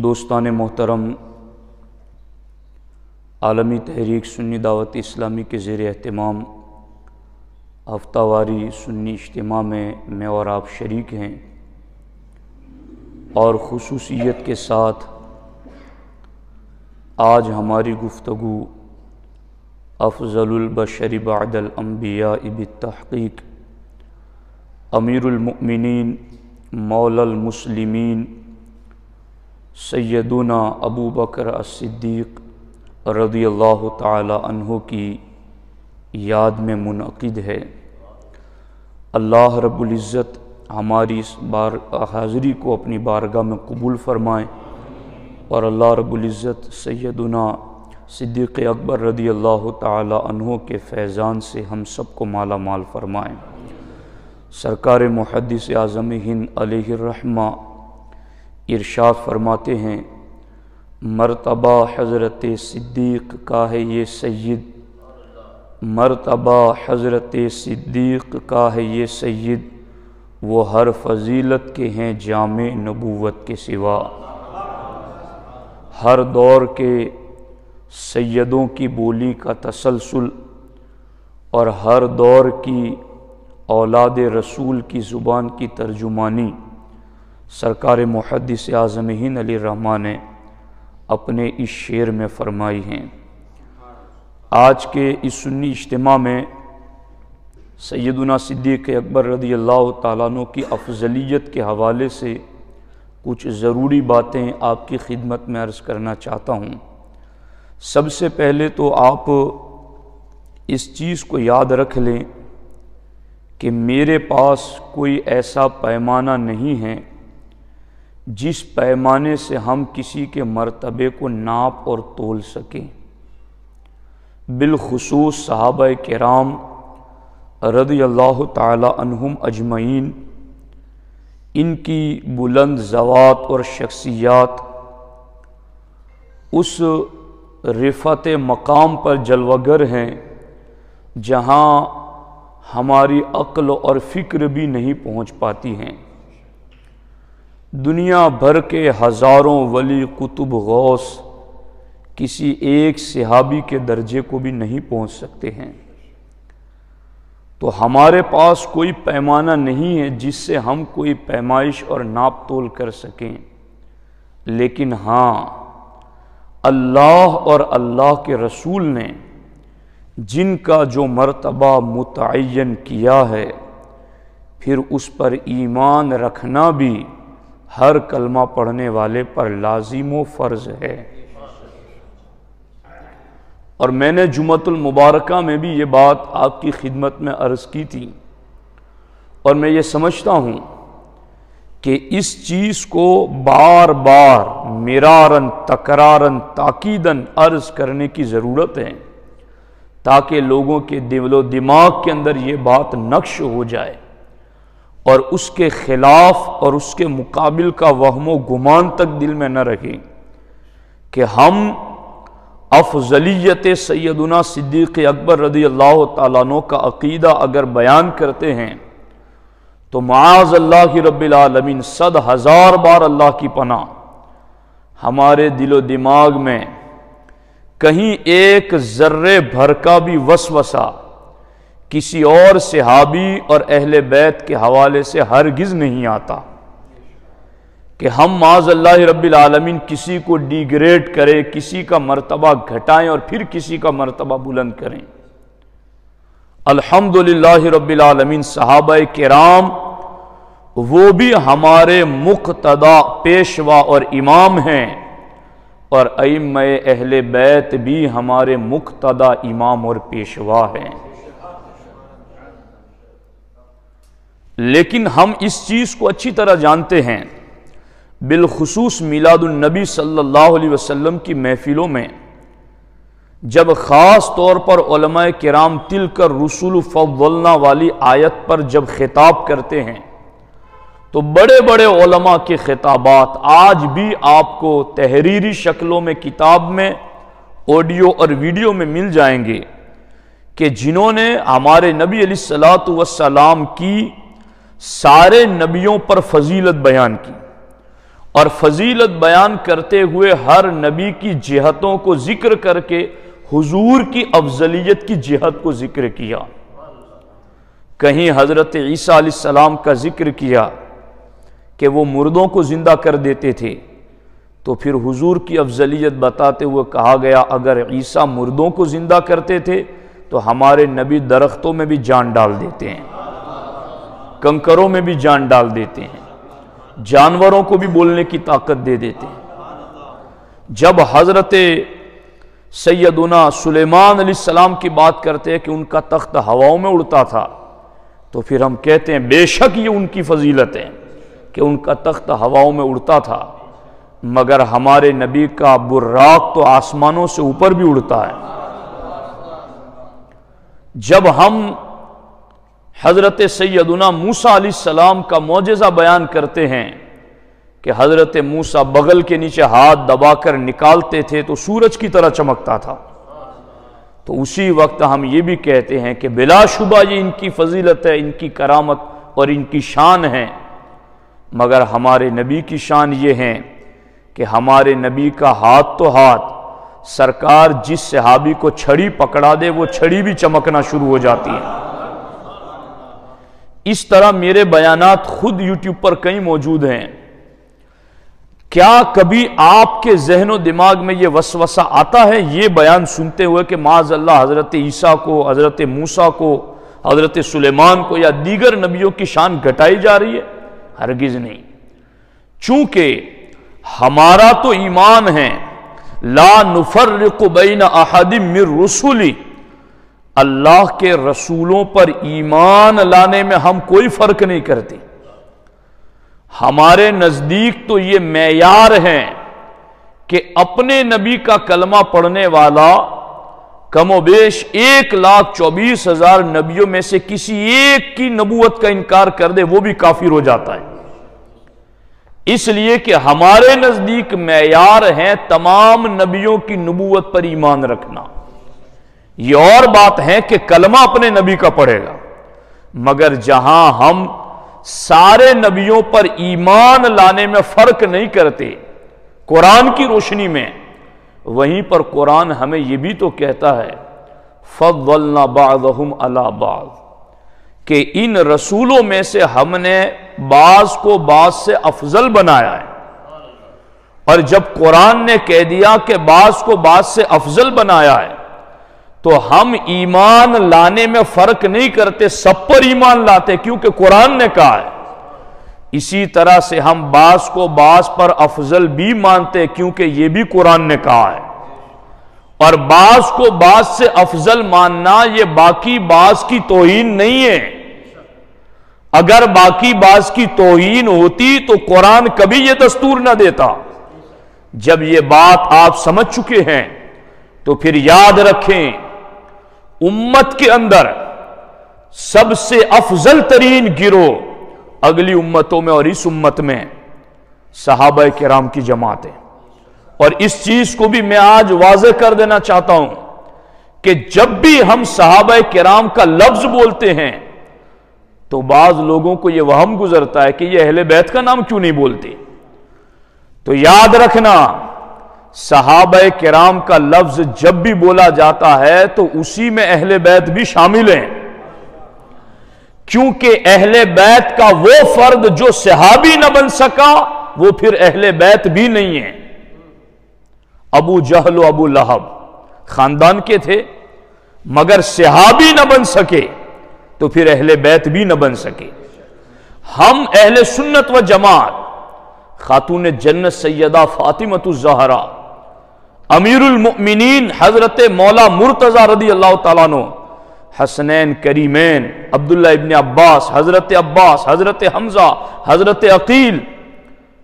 دوستان محترم، عالمی تحریک سنی دعوت اسلامی کے زیر اہتمام ہفتہ واری سنی اجتماع میں اور آپ شریک ہیں، اور خصوصیت کے ساتھ آج ہماری گفتگو افضل البشر بعد الانبیاء بالتحقیق امیر المؤمنین مولا المسلمین سیدنا ابو بکر الصدیق رضی اللہ تعالی عنہ کی یاد میں منعقد ہے۔ اللہ رب العزت ہماری اس حاضری کو اپنی بارگاہ میں قبول فرمائیں، اور اللہ رب العزت سیدنا صدیق اکبر رضی اللہ تعالی عنہ کے فیضان سے ہم سب کو مالا مال فرمائیں۔ سرکار محدث اعظم ہند علیہ الرحمہ ارشاد فرماتے ہیں، مرتبہ حضرت صدیق کا ہے یہ سید، مرتبہ حضرت صدیق کا ہے یہ سید، وہ ہر فضیلت کے ہیں جامع نبوت کے سوا۔ ہر دور کے سیدوں کی بولی کا تسلسل اور ہر دور کی اولاد رسول کی زبان کی ترجمانی سرکار محدث اعظم ہند علیہ الرحمہ نے اپنے اس شعر میں فرمائی ہیں۔ آج کے اس سنی اجتماع میں سیدنا صدیق اکبر رضی اللہ تعالیٰ عنہ کی افضلیت کے حوالے سے کچھ ضروری باتیں آپ کی خدمت میں عرض کرنا چاہتا ہوں۔ سب سے پہلے تو آپ اس چیز کو یاد رکھ لیں کہ میرے پاس کوئی ایسا پیمانہ نہیں ہے جس پیمانے سے ہم کسی کے مرتبے کو ناپ اور تول سکیں۔ بالخصوص صحابہ کرام رضی اللہ تعالی عنہم اجمعین، ان کی بلند ذوات اور شخصیات اس رفعت مقام پر جلوگر ہیں جہاں ہماری عقل اور فکر بھی نہیں پہنچ پاتی ہیں۔ دنیا بھر کے ہزاروں ولی قطب غوث کسی ایک صحابی کے درجے کو بھی نہیں پہنچ سکتے ہیں، تو ہمارے پاس کوئی پیمانہ نہیں ہے جس سے ہم کوئی پیمائش اور ناپ تول کر سکیں۔ لیکن ہاں، اللہ اور اللہ کے رسول نے جن کا جو مرتبہ متعین کیا ہے، پھر اس پر ایمان رکھنا بھی ہر کلمہ پڑھنے والے پر لازم و فرض ہے۔ اور میں نے جمعۃ المبارکہ میں بھی یہ بات آپ کی خدمت میں عرض کی تھی، اور میں یہ سمجھتا ہوں کہ اس چیز کو بار بار مرارن تکرارن تاکیدن عرض کرنے کی ضرورت ہے، تاکہ لوگوں کے دل و دماغ کے اندر یہ بات نقش ہو جائے اور اس کے خلاف اور اس کے مقابل کا وہم و گمان تک دل میں نہ رکھیں کہ ہم افضلیت سیدنا صدیق اکبر رضی اللہ تعالیٰ عنہ کا عقیدہ اگر بیان کرتے ہیں تو معاذ اللہ رب العالمین 100,000 بار اللہ کی پناہ ہمارے دل و دماغ میں کہیں ایک ذرے بھر کا بھی وسوسہ کسی اور صحابی اور اہل بیت کے حوالے سے ہرگز نہیں آتا کہ ہم معاذ اللہ رب العالمین کسی کو ڈیگریڈ کریں، کسی کا مرتبہ گھٹائیں اور پھر کسی کا مرتبہ بلند کریں۔ الحمدللہ رب العالمین، صحابہ کرام وہ بھی ہمارے مقتدی پیشوا اور امام ہیں، اور ائمہ اہل بیت بھی ہمارے مقتدی امام اور پیشوا ہیں۔ لیکن ہم اس چیز کو اچھی طرح جانتے ہیں، بالخصوص میلاد النبی صلی اللہ علیہ وسلم کی محفلوں میں جب خاص طور پر علماء کرام تلک الرسل فضلنا والی آیت پر جب خطاب کرتے ہیں تو بڑے بڑے علماء کے خطابات آج بھی آپ کو تحریری شکلوں میں کتاب میں آڈیو اور ویڈیو میں مل جائیں گے کہ جنہوں نے ہمارے نبی علیہ السلام کی سارے نبیوں پر فضیلت بیان کی اور فضیلت بیان کرتے ہوئے ہر نبی کی جہتوں کو ذکر کر کے حضور کی افضلیت کی جہت کو ذکر کیا۔ کہیں حضرت عیسیٰ علیہ السلام کا ذکر کیا کہ وہ مردوں کو زندہ کر دیتے تھے، تو پھر حضور کی افضلیت بتاتے ہوئے کہا گیا اگر عیسیٰ مردوں کو زندہ کرتے تھے تو ہمارے نبی درختوں میں بھی جان ڈال دیتے ہیں، کنکروں میں بھی جان ڈال دیتے ہیں، جانوروں کو بھی بولنے کی طاقت دے دیتے ہیں۔ جب حضرت سیدنا سلیمان علیہ السلام کی بات کرتے ہیں کہ ان کا تخت ہواؤں میں اڑتا تھا، تو پھر ہم کہتے ہیں بے شک یہ ان کی فضیلت ہے کہ ان کا تخت ہواؤں میں اڑتا تھا، مگر ہمارے نبی کا براق تو آسمانوں سے اوپر بھی اڑتا ہے۔ جب ہم حضرت سیدنا موسیٰ علیہ السلام کا معجزہ بیان کرتے ہیں کہ حضرت موسیٰ بغل کے نیچے ہاتھ دبا کر نکالتے تھے تو سورج کی طرح چمکتا تھا، تو اسی وقت ہم یہ بھی کہتے ہیں کہ بلا شبہ یہ ان کی فضیلت ہے، ان کی کرامت اور ان کی شان ہے، مگر ہمارے نبی کی شان یہ ہے کہ ہمارے نبی کا ہاتھ تو ہاتھ، سرکار جس صحابی کو چھڑی پکڑا دے وہ چھڑی بھی چمکنا شروع ہو جاتی ہے۔ اس طرح میرے بیانات خود یوٹیوب پر کئی موجود ہیں۔ کیا کبھی آپ کے ذہن و دماغ میں یہ وسوسہ آتا ہے یہ بیان سنتے ہوئے کہ معاذ اللہ حضرت عیسیٰ کو، حضرت موسیٰ کو، حضرت سلیمان کو یا دیگر نبیوں کی شان گھٹائی جا رہی ہے؟ ہرگز نہیں، چونکہ ہمارا تو ایمان ہے لا نفرق بین احد من رسلی، اللہ کے رسولوں پر ایمان لانے میں ہم کوئی فرق نہیں کرتے۔ ہمارے نزدیک تو یہ معیار ہے کہ اپنے نبی کا کلمہ پڑھنے والا کم و بیش 1,24,000 نبیوں میں سے کسی ایک کی نبوت کا انکار کر دے وہ بھی کافر ہو جاتا ہے۔ اس لیے کہ ہمارے نزدیک معیار ہے تمام نبیوں کی نبوت پر ایمان رکھنا۔ یہ اور بات ہے کہ کلمہ اپنے نبی کا پڑھے گا، مگر جہاں ہم سارے نبیوں پر ایمان لانے میں فرق نہیں کرتے قرآن کی روشنی میں، وہیں پر قرآن ہمیں یہ بھی تو کہتا ہے فضلنا بعضهم علی بعض، کہ ان رسولوں میں سے ہم نے بعض کو بعض سے افضل بنایا ہے۔ اور جب قرآن نے کہہ دیا کہ بعض کو بعض سے افضل بنایا ہے تو ہم ایمان لانے میں فرق نہیں کرتے، سب پر ایمان لاتے کیونکہ قرآن نے کہا ہے۔ اسی طرح سے ہم بعض کو بعض پر افضل بھی مانتے کیونکہ یہ بھی قرآن نے کہا ہے۔ اور بعض کو بعض سے افضل ماننا یہ باقی بعض کی توہین نہیں ہے۔ اگر باقی بعض کی توہین ہوتی تو قرآن کبھی یہ دستور نہ دیتا۔ جب یہ بات آپ سمجھ چکے ہیں تو پھر یاد رکھیں امت کے اندر سب سے افضل ترین گروہ اگلی امتوں میں اور اس امت میں صحابہ کرام کی جماعت ہے۔ اور اس چیز کو بھی میں آج واضح کر دینا چاہتا ہوں کہ جب بھی ہم صحابہ کرام کا لفظ بولتے ہیں تو بعض لوگوں کو یہ وہم گزرتا ہے کہ یہ اہل بیت کا نام کیوں نہیں بولتے۔ تو یاد رکھنا صحابہ کرام کا لفظ جب بھی بولا جاتا ہے تو اسی میں اہل بیت بھی شامل ہیں، کیونکہ اہل بیت کا وہ فرد جو صحابی نہ بن سکا وہ پھر اہل بیت بھی نہیں ہے۔ ابو جہل و ابو لہب خاندان کے تھے مگر صحابی نہ بن سکے تو پھر اہل بیت بھی نہ بن سکے۔ ہم اہل سنت و جماعت خاتون جنت سیدہ فاطمۃ الزہرا، امیر المؤمنین حضرت مولا مرتضی رضی اللہ تعالیٰ عنہ، حسنین کریمین عبداللہ ابن عباس، حضرت حمزہ، حضرت عقیل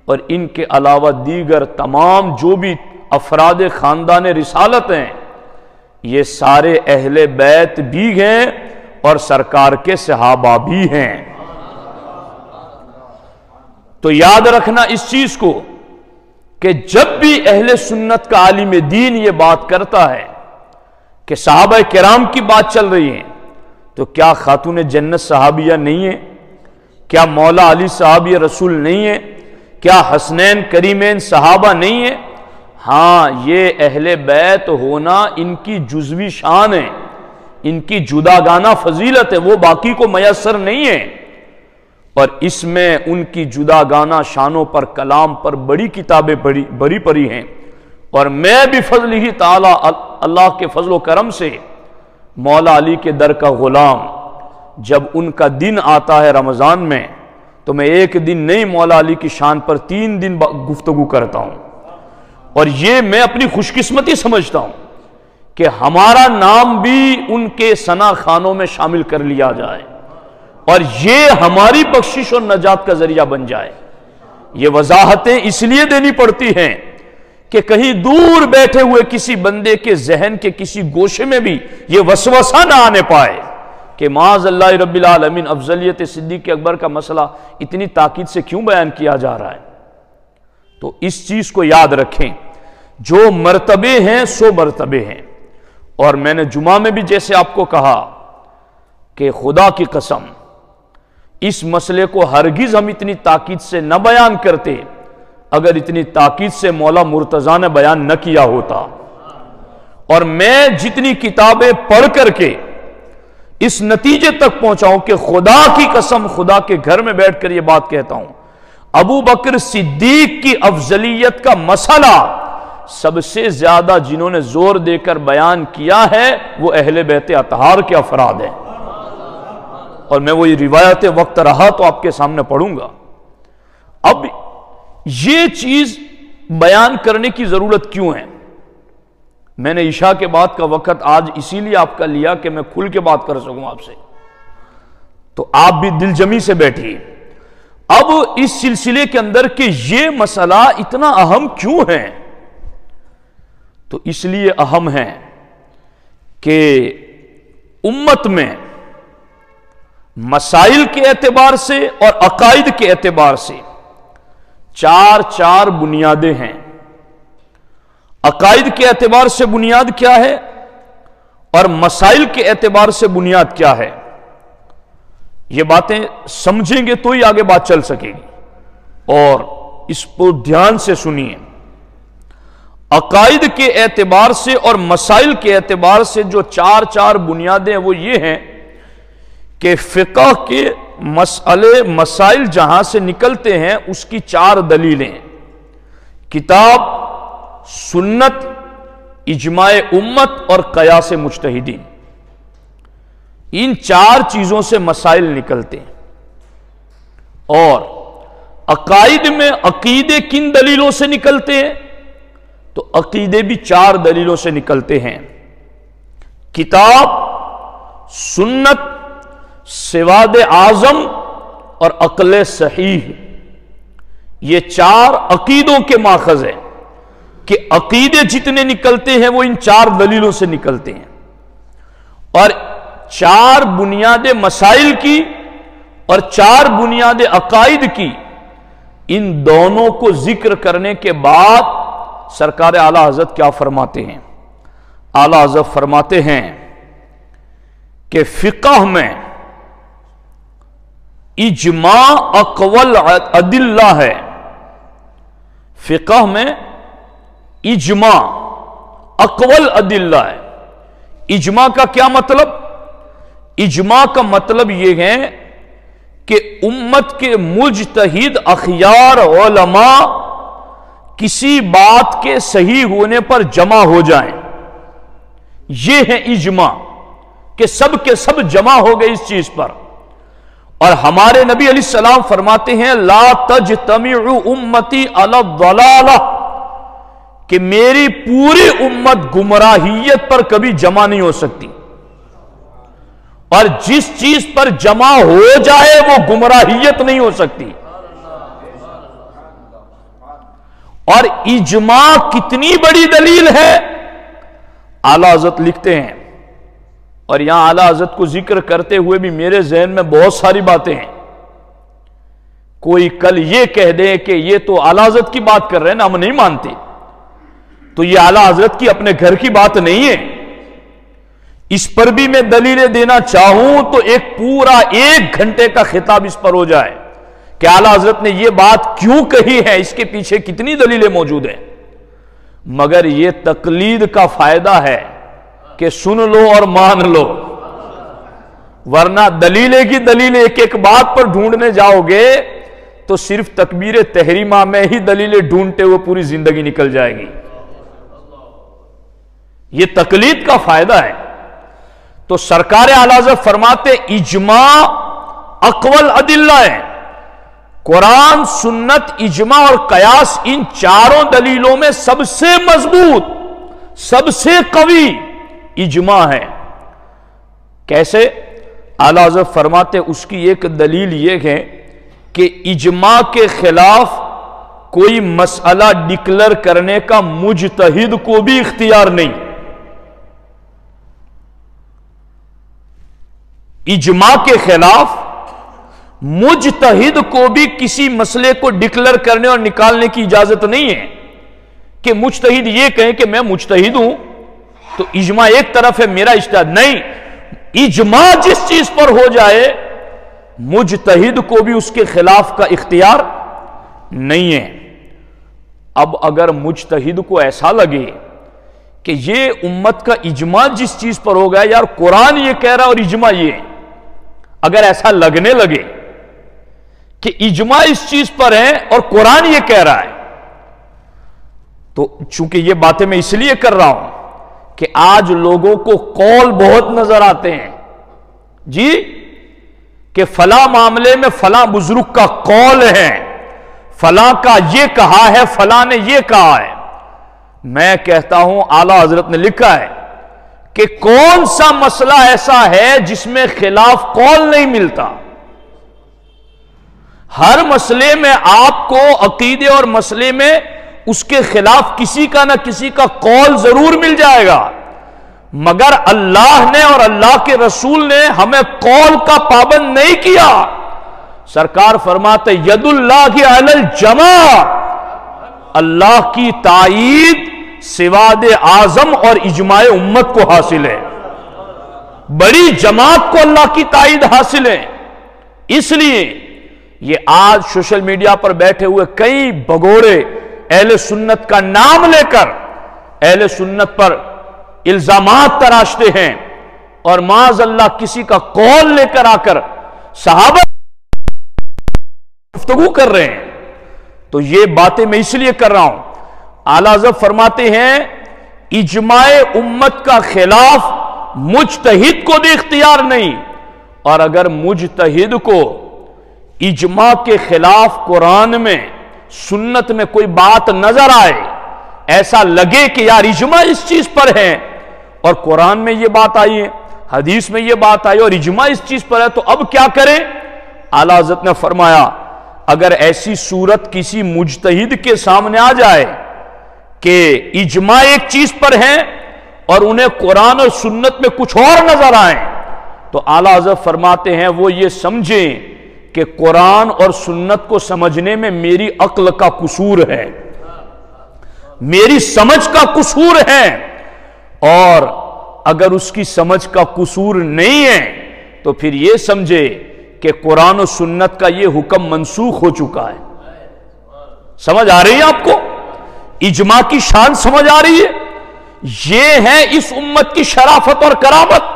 اور ان کے علاوہ دیگر تمام جو بھی افراد خاندان رسالت ہیں یہ سارے اہل بیت بھی ہیں اور سرکار کے صحابہ بھی ہیں۔ تو یاد رکھنا اس چیز کو کہ جب بھی اہل سنت کا عالم دین یہ بات کرتا ہے کہ صحابہ کرام کی بات چل رہی ہے تو کیا خاتون جنت صحابیہ نہیں ہے؟ کیا مولا علی صحابی رسول نہیں ہے؟ کیا حسنین کریمین صحابہ نہیں ہیں؟ ہاں، یہ اہل بیت ہونا ان کی جزوی شان ہے، ان کی جداگانہ فضیلت ہے، وہ باقی کو میسر نہیں ہے، اور اس میں ان کی جداگانہ شانوں پر، کلام پر بڑی کتابیں بری پڑی ہیں، اور میں بھی فضل ہی تعالی اللہ کے فضل و کرم سے مولا علی کے در کا غلام، جب ان کا دن آتا ہے رمضان میں تو میں ایک دن نہیں مولا علی کی شان پر 3 دن گفتگو کرتا ہوں، اور یہ میں اپنی خوش قسمتی سمجھتا ہوں کہ ہمارا نام بھی ان کے ثنا خانوں میں شامل کر لیا جائے، اور یہ ہماری بخشش اور نجات کا ذریعہ بن جائے۔ یہ وضاحتیں اس لیے دینی پڑتی ہیں کہ کہیں دور بیٹھے ہوئے کسی بندے کے ذہن کے کسی گوشے میں بھی یہ وسوسہ نہ آنے پائے کہ معاذ اللہ رب العالمین افضلیت صدیق اکبر کا مسئلہ اتنی تاکید سے کیوں بیان کیا جا رہا ہے۔ تو اس چیز کو یاد رکھیں، جو مرتبے ہیں سو مرتبے ہیں، اور میں نے جمعہ میں بھی جیسے آپ کو کہا کہ خدا کی قسم اس مسئلے کو ہرگز ہم اتنی تاکید سے نہ بیان کرتے اگر اتنی تاکید سے مولا مرتضیٰ نے بیان نہ کیا ہوتا، اور میں جتنی کتابیں پڑھ کر کے اس نتیجے تک پہنچاؤں کہ خدا کی قسم خدا کے گھر میں بیٹھ کر یہ بات کہتا ہوں، ابو بکر صدیق کی افضلیت کا مسئلہ سب سے زیادہ جنہوں نے زور دے کر بیان کیا ہے وہ اہل بیت اطہار کے افراد ہیں، اور میں وہی روایت وقت رہا تو آپ کے سامنے پڑھوں گا۔ اب یہ چیز بیان کرنے کی ضرورت کیوں ہے؟ میں نے عشاء کے بعد کا وقت آج اسی لیے آپ کا لیا کہ میں کھل کے بات کر سکوں آپ سے، تو آپ بھی دل جمی سے بیٹھیے۔ اب اس سلسلے کے اندر کہ یہ مسئلہ اتنا اہم کیوں ہے، تو اس لیے اہم ہے کہ امت میں مسائل کے اعتبار سے اور عقائد کے اعتبار سے چار بنیادیں ہیں۔ عقائد کے اعتبار سے بنیاد کیا ہے اور مسائل کے اعتبار سے بنیاد کیا ہے، یہ باتیں سمجھیں گے تو ہی آگے بات چل سکے گی، اور اس کو دھیان سے سنیے۔ عقائد کے اعتبار سے اور مسائل کے اعتبار سے جو چار بنیادیں وہ یہ ہیں کہ فقہ کے مسائل جہاں سے نکلتے ہیں اس کی 4 دلیلیں، کتاب، سنت، اجماع امت اور قیاس مجتہدین، ان 4 چیزوں سے مسائل نکلتے ہیں۔ اور عقائد میں عقیدے کن دلیلوں سے نکلتے ہیں؟ تو عقیدے بھی 4 دلیلوں سے نکلتے ہیں، کتاب، سنت، سواد اعظم اور عقل صحیح۔ یہ 4 عقیدوں کے ماخذ ہیں کہ عقیدے جتنے نکلتے ہیں وہ ان 4 دلیلوں سے نکلتے ہیں، اور 4 بنیاد مسائل کی اور 4 بنیاد عقائد کی، ان دونوں کو ذکر کرنے کے بعد سرکار اعلی حضرت کیا فرماتے ہیں؟ اعلی حضرت فرماتے ہیں کہ فقہ میں اجماع اقوال ادلہ ہے، فقہ میں اجماع اقوال ادلہ ہے۔ اجماع کا کیا مطلب؟ اجماع کا مطلب یہ ہے کہ امت کے مجتہد اخیار علماء کسی بات کے صحیح ہونے پر جمع ہو جائیں، یہ ہے اجماع، کہ سب کے سب جمع ہو گئے اس چیز پر۔ اور ہمارے نبی علیہ السلام فرماتے ہیں لا تجتمع امتی علی الضلالہ، کہ میری پوری امت گمراہیت پر کبھی جمع نہیں ہو سکتی، اور جس چیز پر جمع ہو جائے وہ گمراہیت نہیں ہو سکتی۔ اور اجماع کتنی بڑی دلیل ہے، اعلی حضرت لکھتے ہیں، اور یہاں اعلی حضرت کو ذکر کرتے ہوئے بھی میرے ذہن میں بہت ساری باتیں ہیں۔ کوئی کل یہ کہہ دے کہ یہ تو اعلی حضرت کی بات کر رہے ہیں نا، ہم نہیں مانتے، تو یہ اعلی حضرت کی اپنے گھر کی بات نہیں ہے۔ اس پر بھی میں دلیلیں دینا چاہوں تو ایک پورا 1 گھنٹے کا خطاب اس پر ہو جائے کہ اعلیٰ حضرت نے یہ بات کیوں کہی ہے، اس کے پیچھے کتنی دلیلیں موجود ہیں، مگر یہ تقلید کا فائدہ ہے کہ سن لو اور مان لو، ورنہ دلیلیں کی دلیلیں ایک ایک بات پر ڈھونڈنے جاؤ گے تو صرف تکبیر تحریمہ میں ہی دلیلیں ڈھونڈتے ہوئے پوری زندگی نکل جائے گی۔ یہ تقلید کا فائدہ ہے۔ تو سرکار اعلیٰ حضرت فرماتے اجماع اقوال ادلہ ہے، قرآن، سنت، اجماع اور قیاس، ان چاروں دلیلوں میں سب سے مضبوط، سب سے قوی اجماع ہے۔ کیسے؟ اعلیٰ حضرت فرماتے اس کی ایک دلیل یہ ہے کہ اجماع کے خلاف کوئی مسئلہ ڈکلیئر کرنے کا مجتہد کو بھی اختیار نہیں۔ اجماع کے خلاف مجتہد کو بھی کسی مسئلے کو ڈکلیئر کرنے اور نکالنے کی اجازت نہیں ہے کہ مجتہد یہ کہیں کہ میں مجتہد ہوں تو اجماع ایک طرف ہے، میرا اجتہاد نہیں۔ اجماع جس چیز پر ہو جائے مجتہد کو بھی اس کے خلاف کا اختیار نہیں ہے۔ اب اگر مجتہد کو ایسا لگے کہ یہ امت کا اجماع جس چیز پر ہو گیا، یار قرآن یہ کہہ رہا اور اجماع یہ ہے، اگر ایسا لگنے لگے کہ اجماع اس چیز پر ہے اور قرآن یہ کہہ رہا ہے، تو چونکہ یہ باتیں میں اس لیے کر رہا ہوں کہ آج لوگوں کو قول بہت نظر آتے ہیں جی، کہ فلاں معاملے میں فلاں بزرگ کا قول ہے، فلاں کا یہ کہا ہے، فلاں نے یہ کہا ہے۔ میں کہتا ہوں اعلیٰ حضرت نے لکھا ہے کہ کون سا مسئلہ ایسا ہے جس میں خلاف قول نہیں ملتا؟ ہر مسئلے میں آپ کو عقیدے اور مسئلے میں اس کے خلاف کسی کا نہ کسی کا قول ضرور مل جائے گا، مگر اللہ نے اور اللہ کے رسول نے ہمیں قول کا پابند نہیں کیا۔ سرکار فرماتے ید اللہ علی الجماع، اللہ کی تائید سواد اعظم اور اجماع امت کو حاصل ہے، بڑی جماعت کو اللہ کی تائید حاصل ہے۔ اس لیے یہ آج سوشل میڈیا پر بیٹھے ہوئے کئی بگوڑے اہل سنت کا نام لے کر اہل سنت پر الزامات تراشتے ہیں اور معاذ اللہ کسی کا قول لے کر آ کر صحابہ گفتگو کر رہے ہیں۔ تو یہ باتیں میں اس لیے کر رہا ہوں، اعلیٰ حضرت فرماتے ہیں اجماع امت کا خلاف مجتہد کو بھی اختیار نہیں، اور اگر مجتہد کو اجماع کے خلاف قرآن میں سنت میں کوئی بات نظر آئے، ایسا لگے کہ یار اجماع اس چیز پر ہے اور قرآن میں یہ بات آئی ہے، حدیث میں یہ بات آئی اور اجماع اس چیز پر ہے، تو اب کیا کریں؟ اعلیٰ حضرت نے فرمایا اگر ایسی صورت کسی مجتہد کے سامنے آ جائے کہ اجماع ایک چیز پر ہے اور انہیں قرآن اور سنت میں کچھ اور نظر آئے، تو اعلیٰ حضرت فرماتے ہیں وہ یہ سمجھیں کہ قرآن اور سنت کو سمجھنے میں میری عقل کا قصور ہے، میری سمجھ کا قصور ہے، اور اگر اس کی سمجھ کا قصور نہیں ہے تو پھر یہ سمجھے کہ قرآن و سنت کا یہ حکم منسوخ ہو چکا ہے۔ سمجھ آ رہی ہے آپ کو؟ اجماع کی شان سمجھ آ رہی ہے؟ یہ ہے اس امت کی شرافت اور کرامت۔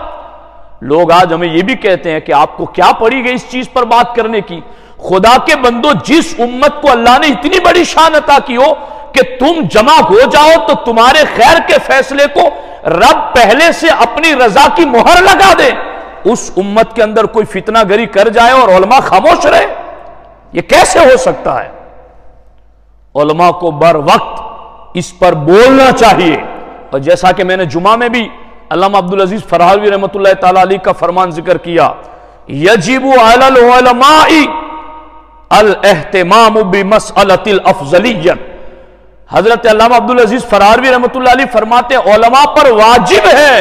لوگ آج ہمیں یہ بھی کہتے ہیں کہ آپ کو کیا پڑی گئی اس چیز پر بات کرنے کی؟ خدا کے بندو، جس امت کو اللہ نے اتنی بڑی شان عطا کی ہو کہ تم جمع ہو جاؤ تو تمہارے خیر کے فیصلے کو رب پہلے سے اپنی رضا کی مہر لگا دے، اس امت کے اندر کوئی فتنہ گری کر جائے اور علماء خاموش رہے، یہ کیسے ہو سکتا ہے؟ علماء کو بر وقت اس پر بولنا چاہیے، اور جیسا کہ میں نے جمعہ میں بھی علامہ عبدالعزیز فرحاوی رحمۃ اللہ تعالی علیہ کا فرمان ذکر کیا، یجب علی العلماء الاہتمام بمسئلۃ الافضلیت۔ حضرت علامہ عبدالعزیز فرحاوی رحمۃ اللہ علیہ فرماتے ہیں علماء پر واجب ہے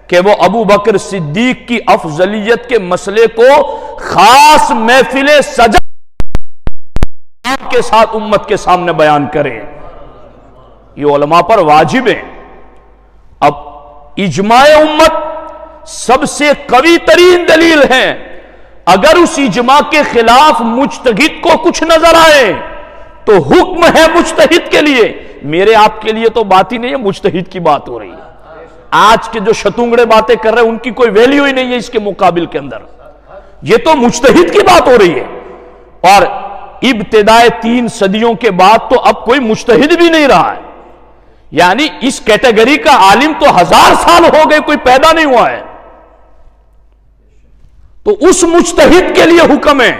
کہ وہ ابو بکر صدیق کی افضلیت کے مسئلے کو خاص محفل سجا کے ساتھ امت کے سامنے بیان کریں، یہ علماء پر واجب ہے۔ اب اجماع امت سب سے قوی ترین دلیل ہے، اگر اس اجماع کے خلاف مجتہد کو کچھ نظر آئے تو حکم ہے مجتہد کے لیے، میرے آپ کے لیے تو بات ہی نہیں ہے، مجتہد کی بات ہو رہی ہے۔ آج کے جو شتونگڑے باتیں کر رہے ہیں ان کی کوئی ویلیو ہی نہیں ہے اس کے مقابل کے اندر، یہ تو مجتہد کی بات ہو رہی ہے۔ اور ابتدائے 3 صدیوں کے بعد تو اب کوئی مجتہد بھی نہیں رہا ہے، یعنی اس کیٹیگری کا عالم تو 1000 سال ہو گئے کوئی پیدا نہیں ہوا ہے۔ تو اس مجتہد کے لیے حکم ہے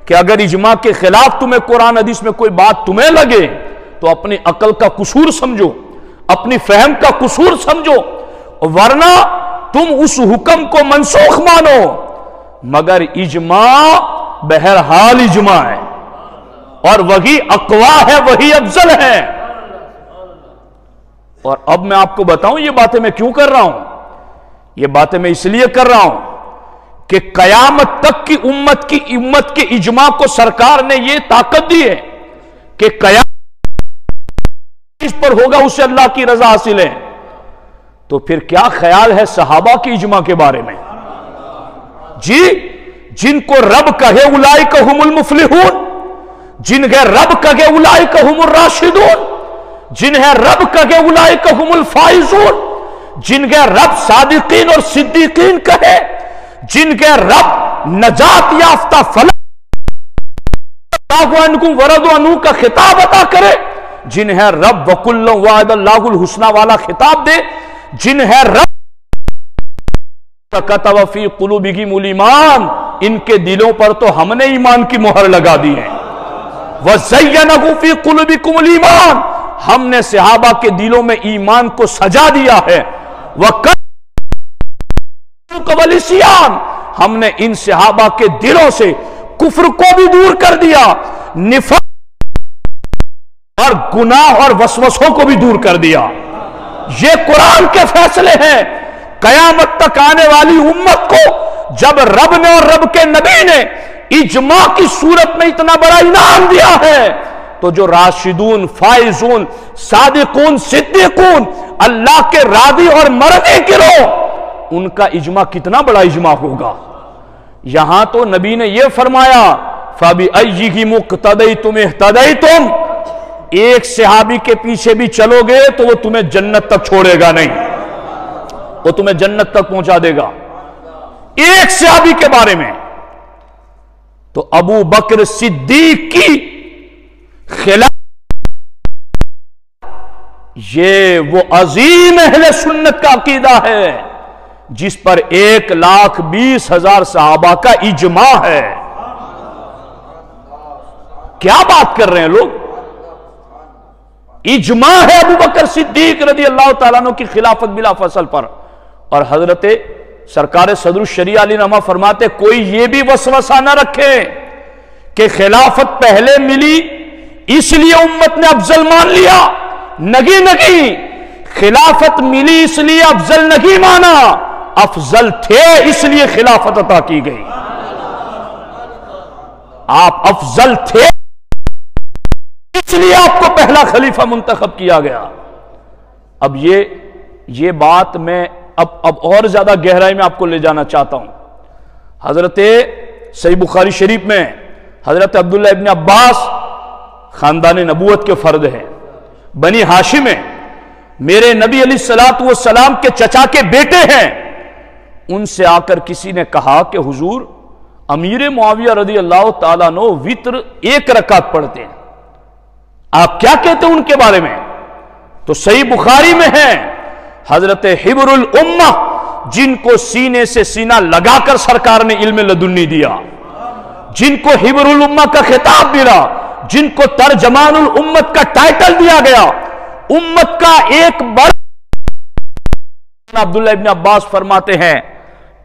کہ اگر اجماع کے خلاف تمہیں قرآن حدیث میں کوئی بات تمہیں لگے تو اپنی عقل کا قصور سمجھو، اپنی فہم کا قصور سمجھو، ورنہ تم اس حکم کو منسوخ مانو۔ مگر اجماع بہرحال اجماع ہے، اور وہی اقوا ہے، وہی افضل ہے۔ اور اب میں آپ کو بتاؤں یہ باتیں میں کیوں کر رہا ہوں؟ یہ باتیں میں اس لیے کر رہا ہوں کہ قیامت تک کی امت کے اجماع کو سرکار نے یہ طاقت دی ہے کہ قیامت اس پر ہوگا اسے اللہ کی رضا حاصل ہے۔ تو پھر کیا خیال ہے صحابہ کی اجماع کے بارے میں؟ جی، جن کو رب کہے اولئک ھم المفلحون، جنہیں رب کہے اولئک ھم الراشدون، جنہیں رب کہے اولئک ھم الفائزون، جنہیں رب صادقین اور صدیقین کہے، جن کے رب نجات یافتہ فلاح ورد عنہ کا خطاب عطا کرے، جنہیں رب وَكُلًّا وَعَدَ اللَّهُ الْحُسْنَى والا خطاب دے، جنہیں رب كَتَبَ فِي قُلُوبِهِمُ الْإِيمَانَ، ان کے دلوں پر تو ہم نے ایمان کی مہر لگا دی ہے۔ وَزَيَّنَهُ فِي قُلُوبِكُمُ الْإِيمَانَ، ہم نے صحابہ کے دلوں میں ایمان کو سجا دیا ہے۔ ہم نے ان صحابہ کے دلوں سے کفر کو بھی دور کر دیا، نفاق اور گناہ اور وسوسوں کو بھی دور کر دیا۔ یہ قرآن کے فیصلے ہیں۔ قیامت تک آنے والی امت کو جب رب نے اور رب کے نبی نے اجماع کی صورت میں اتنا بڑا انعام دیا ہے تو جو راشدون، فائزون، صادقون، صدیقون، اللہ کے راضی اور مرضی گروہ، ان کا اجماع کتنا بڑا اجماع ہوگا۔ یہاں تو نبی نے یہ فرمایا فَبِأَيِّهِ مُقْتَدَيْتُمْ اهْتَدَيْتُمْ، ایک صحابی کے پیچھے بھی چلو گے تو وہ تمہیں جنت تک چھوڑے گا نہیں، وہ تمہیں جنت تک پہنچا دے گا۔ ایک صحابی کے بارے میں تو ابو بکر صدیق کی خلاف یہ وہ عظیم اہل سنت کا عقیدہ ہے جس پر 1,20,000 صحابہ کا اجماع ہے۔ کیا بات کر رہے ہیں لوگ؟ اجماع ہے ابو بکر صدیق رضی اللہ تعالیٰ عنہ کی خلافت بلا فصل پر۔ اور حضرت سرکار صدر الشریعہ علیہ رحمہ فرماتے کوئی یہ بھی وسوسہ نہ رکھے کہ خلافت پہلے ملی اس لیے امت نے افضل مان لیا، نہیں، خلافت ملی اس لیے افضل نہیں مانا، افضل تھے اس لیے خلافت عطا کی گئی۔ آپ افضل تھے اس لیے آپ کو پہلا خلیفہ منتخب کیا گیا۔ اب یہ بات میں اب اور زیادہ گہرائی میں آپ کو لے جانا چاہتا ہوں۔ حضرت صحیح بخاری شریف میں حضرت عبداللہ ابن عباس خاندان نبوت کے فرد ہیں، بنی ہاشم ہیں، میرے نبی علیہ السلام کے چچا کے بیٹے ہیں۔ ان سے آ کر کسی نے کہا کہ حضور امیر معاویہ رضی اللہ تعالیٰ عنہ وتر 1 رکعت پڑھتے ہیں، آپ کیا کہتے ہیں ان کے بارے میں؟ تو صحیح بخاری میں ہے حضرت حبر الامہ جن کو سینے سے سینہ لگا کر سرکار نے علم لدنی دیا، جن کو حبر الامہ کا خطاب ملا، جن کو ترجمان الامت کا ٹائٹل دیا گیا، امت کا ایک بڑا۔ عبداللہ ابن عباس فرماتے ہیں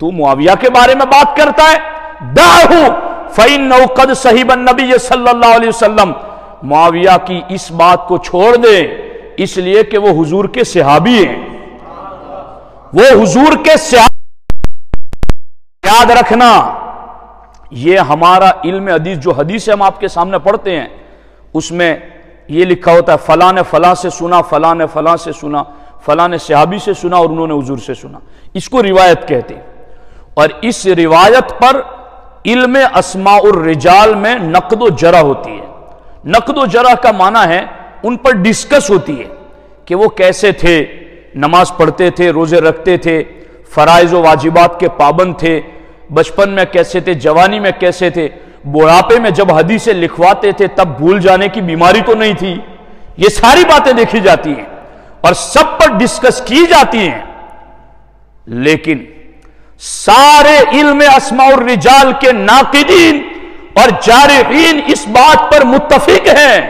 تو معاویہ کے بارے میں بات کرتا ہے، دعہو فإنہ قد صحب النبی صلی اللہ علیہ وسلم، معاویہ کی اس بات کو چھوڑ دے اس لیے کہ وہ حضور کے صحابی ہیں، وہ حضور کے صحابی۔ یاد رکھنا یہ ہمارا علم حدیث جو حدیث ہم آپ کے سامنے پڑھتے ہیں اس میں یہ لکھا ہوتا ہے فلاں نے فلاں سے سنا، فلاں نے فلاں سے سنا، فلاں نے صحابی سے سنا اور انہوں نے حضور سے سنا، اس کو روایت کہتے ہیں۔ اور اس روایت پر علم اسماء الرجال میں نقد و جرح ہوتی ہے. نقد و جرح کا معنی ہے ان پر ڈسکس ہوتی ہے کہ وہ کیسے تھے، نماز پڑھتے تھے، روزے رکھتے تھے، فرائض و واجبات کے پابند تھے، بچپن میں کیسے تھے، جوانی میں کیسے تھے، بڑھاپے میں جب حدیثیں لکھواتے تھے تب بھول جانے کی بیماری تو نہیں تھی. یہ ساری باتیں دیکھی جاتی ہیں اور سب پر ڈسکس کی جاتی ہیں. لیکن سارے علم اسماء الرجال کے ناقدین اور جارحین اس بات پر متفق ہیں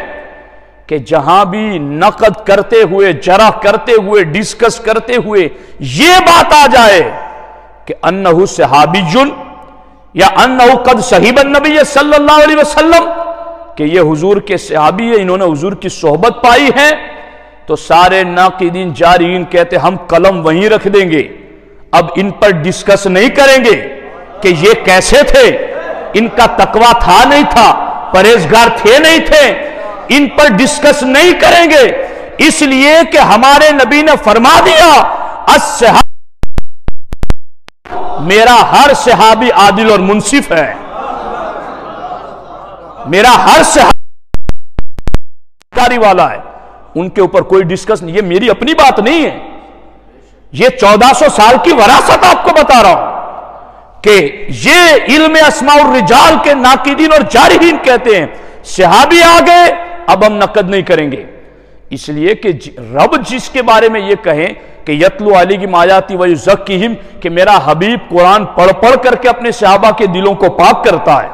کہ جہاں بھی نقد کرتے ہوئے، جرح کرتے ہوئے، ڈسکس کرتے ہوئے یہ بات آ جائے کہ انہو صحابی یا انہو قد صحیب النبی صلی اللہ علیہ وسلم، کہ یہ حضور کے صحابی ہے، انہوں نے حضور کی صحبت پائی ہے، تو سارے ناقدین جارحین کہتے ہم قلم وہیں رکھ دیں گے، اب ان پر ڈسکس نہیں کریں گے کہ یہ کیسے تھے، ان کا تقوی تھا نہیں تھا، پرہیزگار تھے نہیں تھے، ان پر ڈسکس نہیں کریں گے، اس لیے کہ ہمارے نبی نے فرما دیا میرا ہر صحابی عادل اور منصف ہے، میرا ہر صحابی والا ہے، ان کے اوپر کوئی ڈسکس نہیں. یہ میری اپنی بات نہیں ہے، یہ 1400 سال کی وراثت آپ کو بتا رہا ہوں کہ یہ علم اسماء الرجال کے ناقدین اور جارحین کہتے ہیں صحابی آگئے اب ہم نقد نہیں کریں گے. اس لیے کہ رب جس کے بارے میں یہ کہیں کہ یتلو علیہم آیاتی ویزکیہم، کہ میرا حبیب قرآن پڑھ پڑھ کر کے اپنے صحابہ کے دلوں کو پاک کرتا ہے.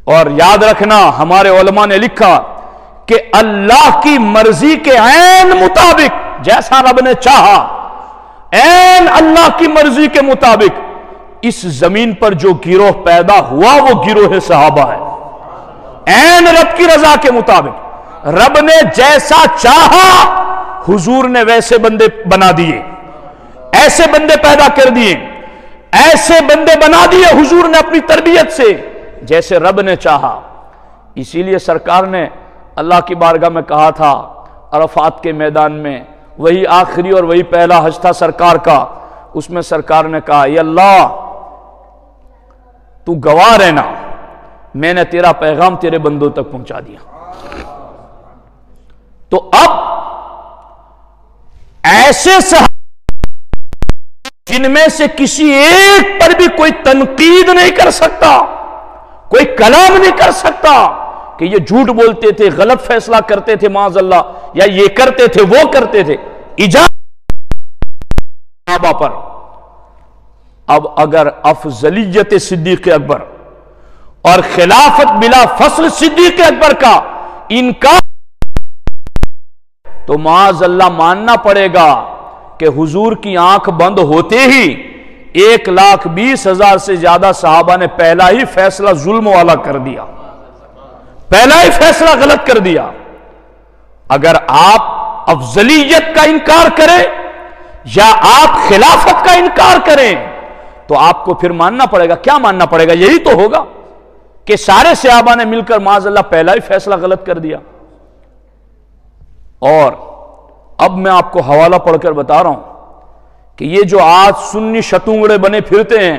اور یاد رکھنا ہمارے علماء نے لکھا کہ اللہ کی مرضی کے عین مطابق جیسا رب نے چاہا، عین اللہ کی مرضی کے مطابق اس زمین پر جو گروہ پیدا ہوا وہ گروہ صحابہ ہے. عین رب کی رضا کے مطابق رب نے جیسا چاہا حضور نے ویسے بندے بنا دیے، ایسے بندے پیدا کر دیے، ایسے بندے بنا دیے حضور نے اپنی تربیت سے جیسے رب نے چاہا. اسی لیے سرکار نے اللہ کی بارگاہ میں کہا تھا عرفات کے میدان میں، وہی آخری اور وہی پہلا حج تھا سرکار کا، اس میں سرکار نے کہا یا اللہ تو گواہ رہنا، میں نے تیرا پیغام تیرے بندوں تک پہنچا دیا. تو اب ایسے صحابہ جن میں سے کسی ایک پر بھی کوئی تنقید نہیں کر سکتا، کوئی کلام نہیں کر سکتا کہ یہ جھوٹ بولتے تھے، غلط فیصلہ کرتے تھے معاذ اللہ، یا یہ کرتے تھے وہ کرتے تھے، صحابہ پر. اب اگر افضلیت صدیق اکبر اور خلافت بلا فصل صدیق اکبر کا انکار تو معاذ اللہ ماننا پڑے گا کہ حضور کی آنکھ بند ہوتے ہی 1,20,000 سے زیادہ صحابہ نے پہلا ہی فیصلہ ظلم والا کر دیا، پہلا ہی فیصلہ غلط کر دیا. اگر آپ افضلیت کا انکار کریں یا آپ خلافت کا انکار کریں تو آپ کو پھر ماننا پڑے گا. کیا ماننا پڑے گا؟ یہی تو ہوگا کہ سارے صحابہ نے مل کر معاذ اللہ پہلا ہی فیصلہ غلط کر دیا. اور اب میں آپ کو حوالہ پڑھ کر بتا رہا ہوں کہ یہ جو آج سنی شتونگڑے بنے پھرتے ہیں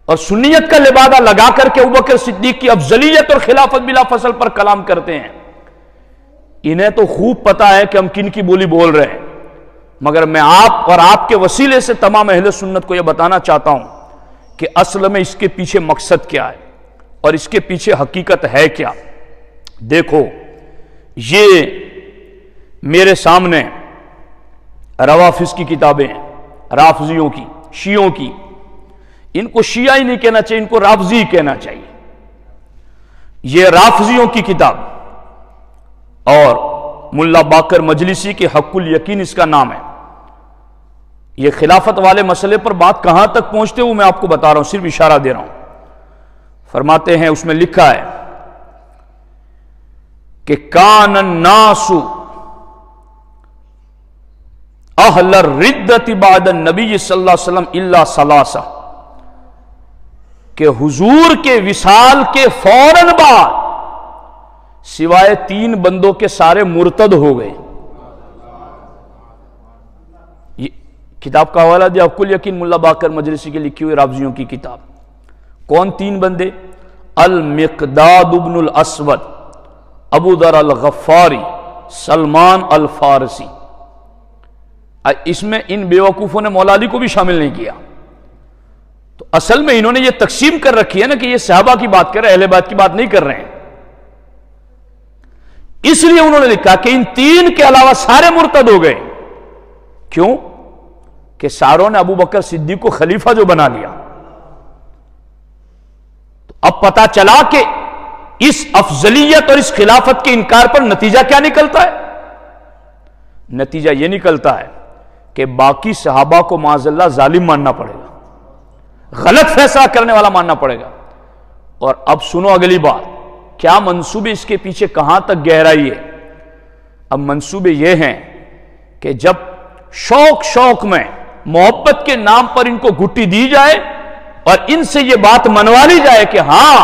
اور سنیت کا لبادہ لگا کر کے ابوبکر صدیق کی افضلیت اور خلافت بلا فصل پر کلام کرتے ہیں، انہیں تو خوب پتا ہے کہ ہم کن کی بولی بول رہے ہیں. مگر میں آپ اور آپ کے وسیلے سے تمام اہل سنت کو یہ بتانا چاہتا ہوں کہ اصل میں اس کے پیچھے مقصد کیا ہے اور اس کے پیچھے حقیقت ہے کیا. دیکھو، یہ میرے سامنے روافظ کی کتابیں ہیں، رافضیوں کی، شیعوں کی. ان کو شیعہ ہی نہیں کہنا چاہیے، ان کو رافضی کہنا چاہیے. یہ رافضیوں کی کتاب، اور ملا باقر مجلسی کے حق الیقین اس کا نام ہے. یہ خلافت والے مسئلے پر بات کہاں تک پہنچتے وہ میں آپ کو بتا رہا ہوں، صرف اشارہ دے رہا ہوں. فرماتے ہیں، اس میں لکھا ہے کہ کان الناس اہل الردت بعد النبی صلی اللہ علیہ وسلم الا ثلاثہ، کہ حضور کے وصال کے فوراً بعد سوائے 3 بندوں کے سارے مرتد ہو گئے. یہ کتاب کا حوالہ دیا حق الیقین ملا باقر مجلسی کے لکھی ہوئی رافضیوں کی کتاب. کون تین بندے؟ المقداد ابن الاسود، ابو ذر الغفاری، سلمان الفارسی۔ اس میں ان بیوقوفوں نے مولا علی کو بھی شامل نہیں کیا۔ تو اصل میں انہوں نے یہ تقسیم کر رکھی ہے نا کہ یہ صحابہ کی بات کر رہے ہیں، اہل بیت کی بات نہیں کر رہے ہیں۔ اس لیے انہوں نے لکھا کہ ان تین کے علاوہ سارے مرتد ہو گئے۔ کیوں؟ کہ ساروں نے ابو بکر صدیق کو خلیفہ جو بنا لیا۔ تو اب پتا چلا کہ اس افضلیت اور اس خلافت کے انکار پر نتیجہ کیا نکلتا ہے؟ نتیجہ یہ نکلتا ہے کہ باقی صحابہ کو معاذ اللہ ظالم ماننا پڑے گا، غلط فیصلہ کرنے والا ماننا پڑے گا۔ اور اب سنو اگلی بات، کیا منصوبے اس کے پیچھے کہاں تک گہرائی ہے؟ اب منصوبے یہ ہیں کہ جب شوق میں محبت کے نام پر ان کو گھٹی دی جائے اور ان سے یہ بات منوا لی جائے کہ ہاں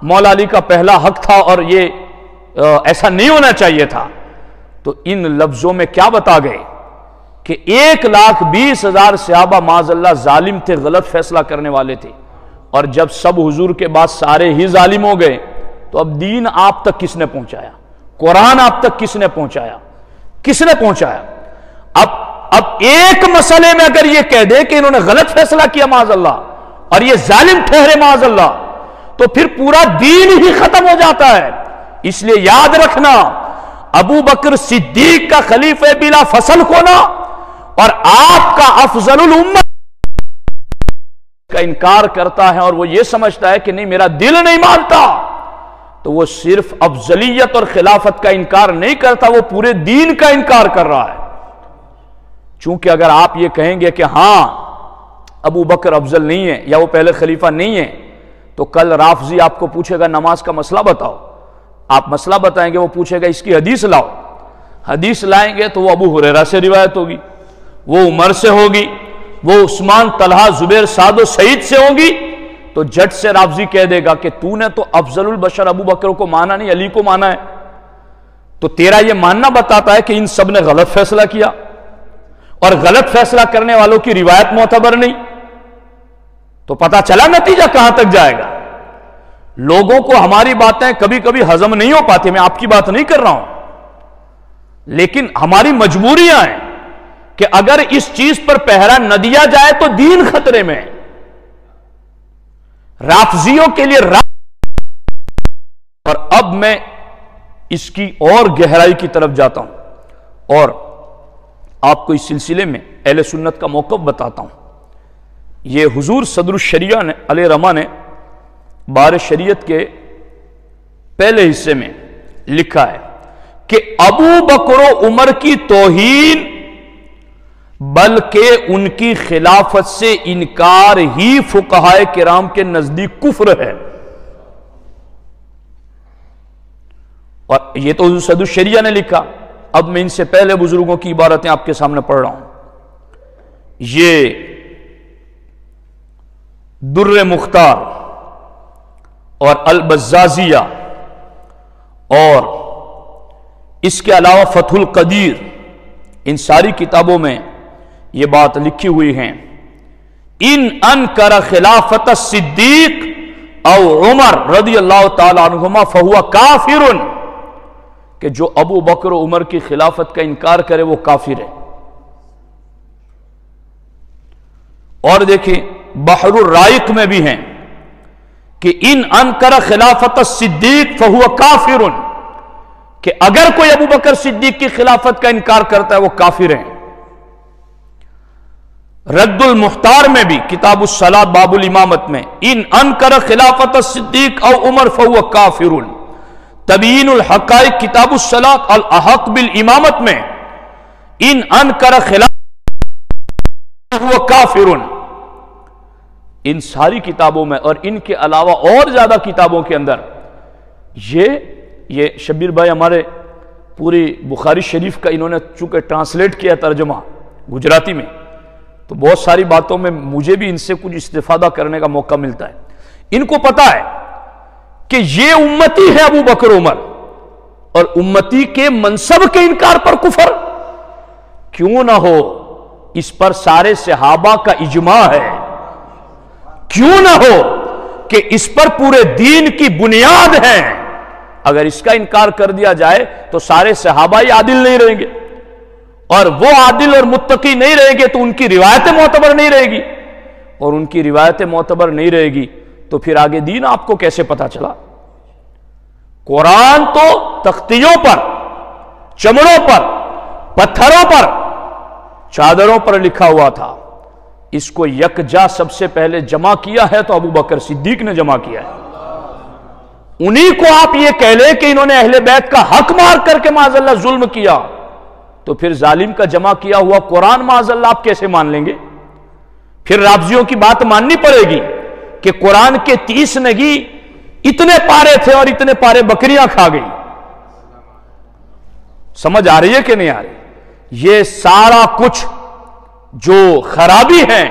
مولا علی کا پہلا حق تھا اور یہ ایسا نہیں ہونا چاہیے تھا، تو ان لفظوں میں کیا بتا گئے کہ 1,20,000 صحابہ معاذ اللہ ظالم تھے، غلط فیصلہ کرنے والے تھے، اور جب سب حضور کے بعد سارے ہی ظالم ہو گئے تو اب دین آپ تک کس نے پہنچایا؟ قرآن آپ تک کس نے پہنچایا؟ کس نے پہنچایا؟ اب ایک مسئلے میں اگر یہ کہہ دے کہ انہوں نے غلط فیصلہ کیا معاذ اللہ اور یہ ظالم ٹھہرے معاذ اللہ، تو پھر پورا دین ہی ختم ہو جاتا ہے۔ اس لیے یاد رکھنا، ابو بکر صدیق کا خلیفہ بلا فصل ہونا اور آپ کا افضل الامت کا انکار کرتا ہے اور وہ یہ سمجھتا ہے کہ نہیں میرا دل نہیں مانتا، تو وہ صرف افضلیت اور خلافت کا انکار نہیں کرتا، وہ پورے دین کا انکار کر رہا ہے۔ چونکہ اگر آپ یہ کہیں گے کہ ہاں ابو بکر افضل نہیں ہے یا وہ پہلے خلیفہ نہیں ہے، تو کل رافضی آپ کو پوچھے گا نماز کا مسئلہ بتاؤ، آپ مسئلہ بتائیں گے، وہ پوچھے گا اس کی حدیث لاؤ، حدیث لائیں گے تو وہ ابو ہریرہ سے روایت ہوگی، وہ عمر سے ہوگی، وہ عثمان، طلحہ، زبیر، سعد و سعید سے ہوگی، تو جٹ سے رافضی کہہ دے گا کہ تو نے تو افضل البشر ابو بکر کو مانا نہیں، علی کو مانا ہے، تو تیرا یہ ماننا بتاتا ہے کہ ان سب نے غلط فیصلہ کیا اور غلط فیصلہ کرنے والوں کی روایت معتبر نہیں۔ تو پتا چلا نتیجہ کہاں تک جائے گا۔ لوگوں کو ہماری باتیں کبھی کبھی ہضم نہیں ہو پاتی، میں آپ کی بات نہیں کر رہا ہوں، لیکن ہماری مجبوریاں ہیں کہ اگر اس چیز پر پہرا نہ دیا جائے تو دین خطرے میں۔ رافضیوں کے لیے اور اب میں اس کی اور گہرائی کی طرف جاتا ہوں اور آپ کو اس سلسلے میں اہل سنت کا موقف بتاتا ہوں۔ یہ حضور صدر الشریعہ نے علیہ رحمہ نے بار شریعت کے پہلے حصے میں لکھا ہے کہ ابو بکر و عمر کی توہین بلکہ ان کی خلافت سے انکار ہی فقہائے کرام کے نزدیک کفر ہے۔ اور یہ تو حضور صدر الشریعہ نے لکھا، اب میں ان سے پہلے بزرگوں کی عبارتیں آپ کے سامنے پڑھ رہا ہوں۔ یہ در مختار اور البزازیہ اور اس کے علاوہ فتح القدیر، ان ساری کتابوں میں یہ بات لکھی ہوئی ہیں، ان انکر خلافت الصدیق او عمر رضی اللہ تعالی عنہما فہو کافر، کہ جو ابو بکر و عمر کی خلافت کا انکار کرے وہ کافر ہے۔ اور دیکھیں بحر الرائق میں بھی ہیں کہ ان انکر خلافت الصدیق فہو کافر، کہ اگر کوئی ابو بکر صدیق کی خلافت کا انکار کرتا ہے وہ کافر ہے۔ رد المختار میں بھی کتاب الصلاۃ باب الامامت میں ان انکر خلافت الصدیق او عمر فہو کافر، تبیین الحقائق کتاب الصلاۃ الاحق بالامامت میں ان انکر خلافت فہو کافر۔ ان ساری کتابوں میں اور ان کے علاوہ اور زیادہ کتابوں کے اندر یہ شبیر بھائی ہمارے پوری بخاری شریف کا انہوں نے چونکہ ٹرانسلیٹ کیا ترجمہ گجراتی میں، تو بہت ساری باتوں میں مجھے بھی ان سے کچھ استفادہ کرنے کا موقع ملتا ہے۔ ان کو پتا ہے کہ یہ امتی ہے ابو بکر عمر، اور امتی کے منصب کے انکار پر کفر کیوں نہ ہو، اس پر سارے صحابہ کا اجماع ہے، کیوں نہ ہو، کہ اس پر پورے دین کی بنیاد ہے، اگر اس کا انکار کر دیا جائے تو سارے صحابہ ہی عادل نہیں رہیں گے، اور وہ عادل اور متقی نہیں رہیں گے تو ان کی روایتیں معتبر نہیں رہے گی، اور ان کی روایتیں معتبر نہیں رہے گی تو پھر آگے دین آپ کو کیسے پتا چلا؟ قرآن تو تختیوں پر، چمڑوں پر، پتھروں پر، چادروں پر لکھا ہوا تھا، اس کو یکجا سب سے پہلے جمع کیا ہے تو ابو بکر صدیق نے جمع کیا ہے۔ انہی کو آپ یہ کہہ لیں کہ انہوں نے اہل بیت کا حق مار کر کے معاذ اللہ ظلم کیا، تو پھر ظالم کا جمع کیا ہوا قرآن معاذ اللہ آپ کیسے مان لیں گے؟ پھر رافضیوں کی بات ماننی پڑے گی کہ قرآن کے 30 نگی اتنے پارے تھے اور اتنے پارے بکریاں کھا گئی۔ سمجھ آ رہی ہے کہ نہیں آ رہی؟ یہ سارا کچھ جو خرابی ہیں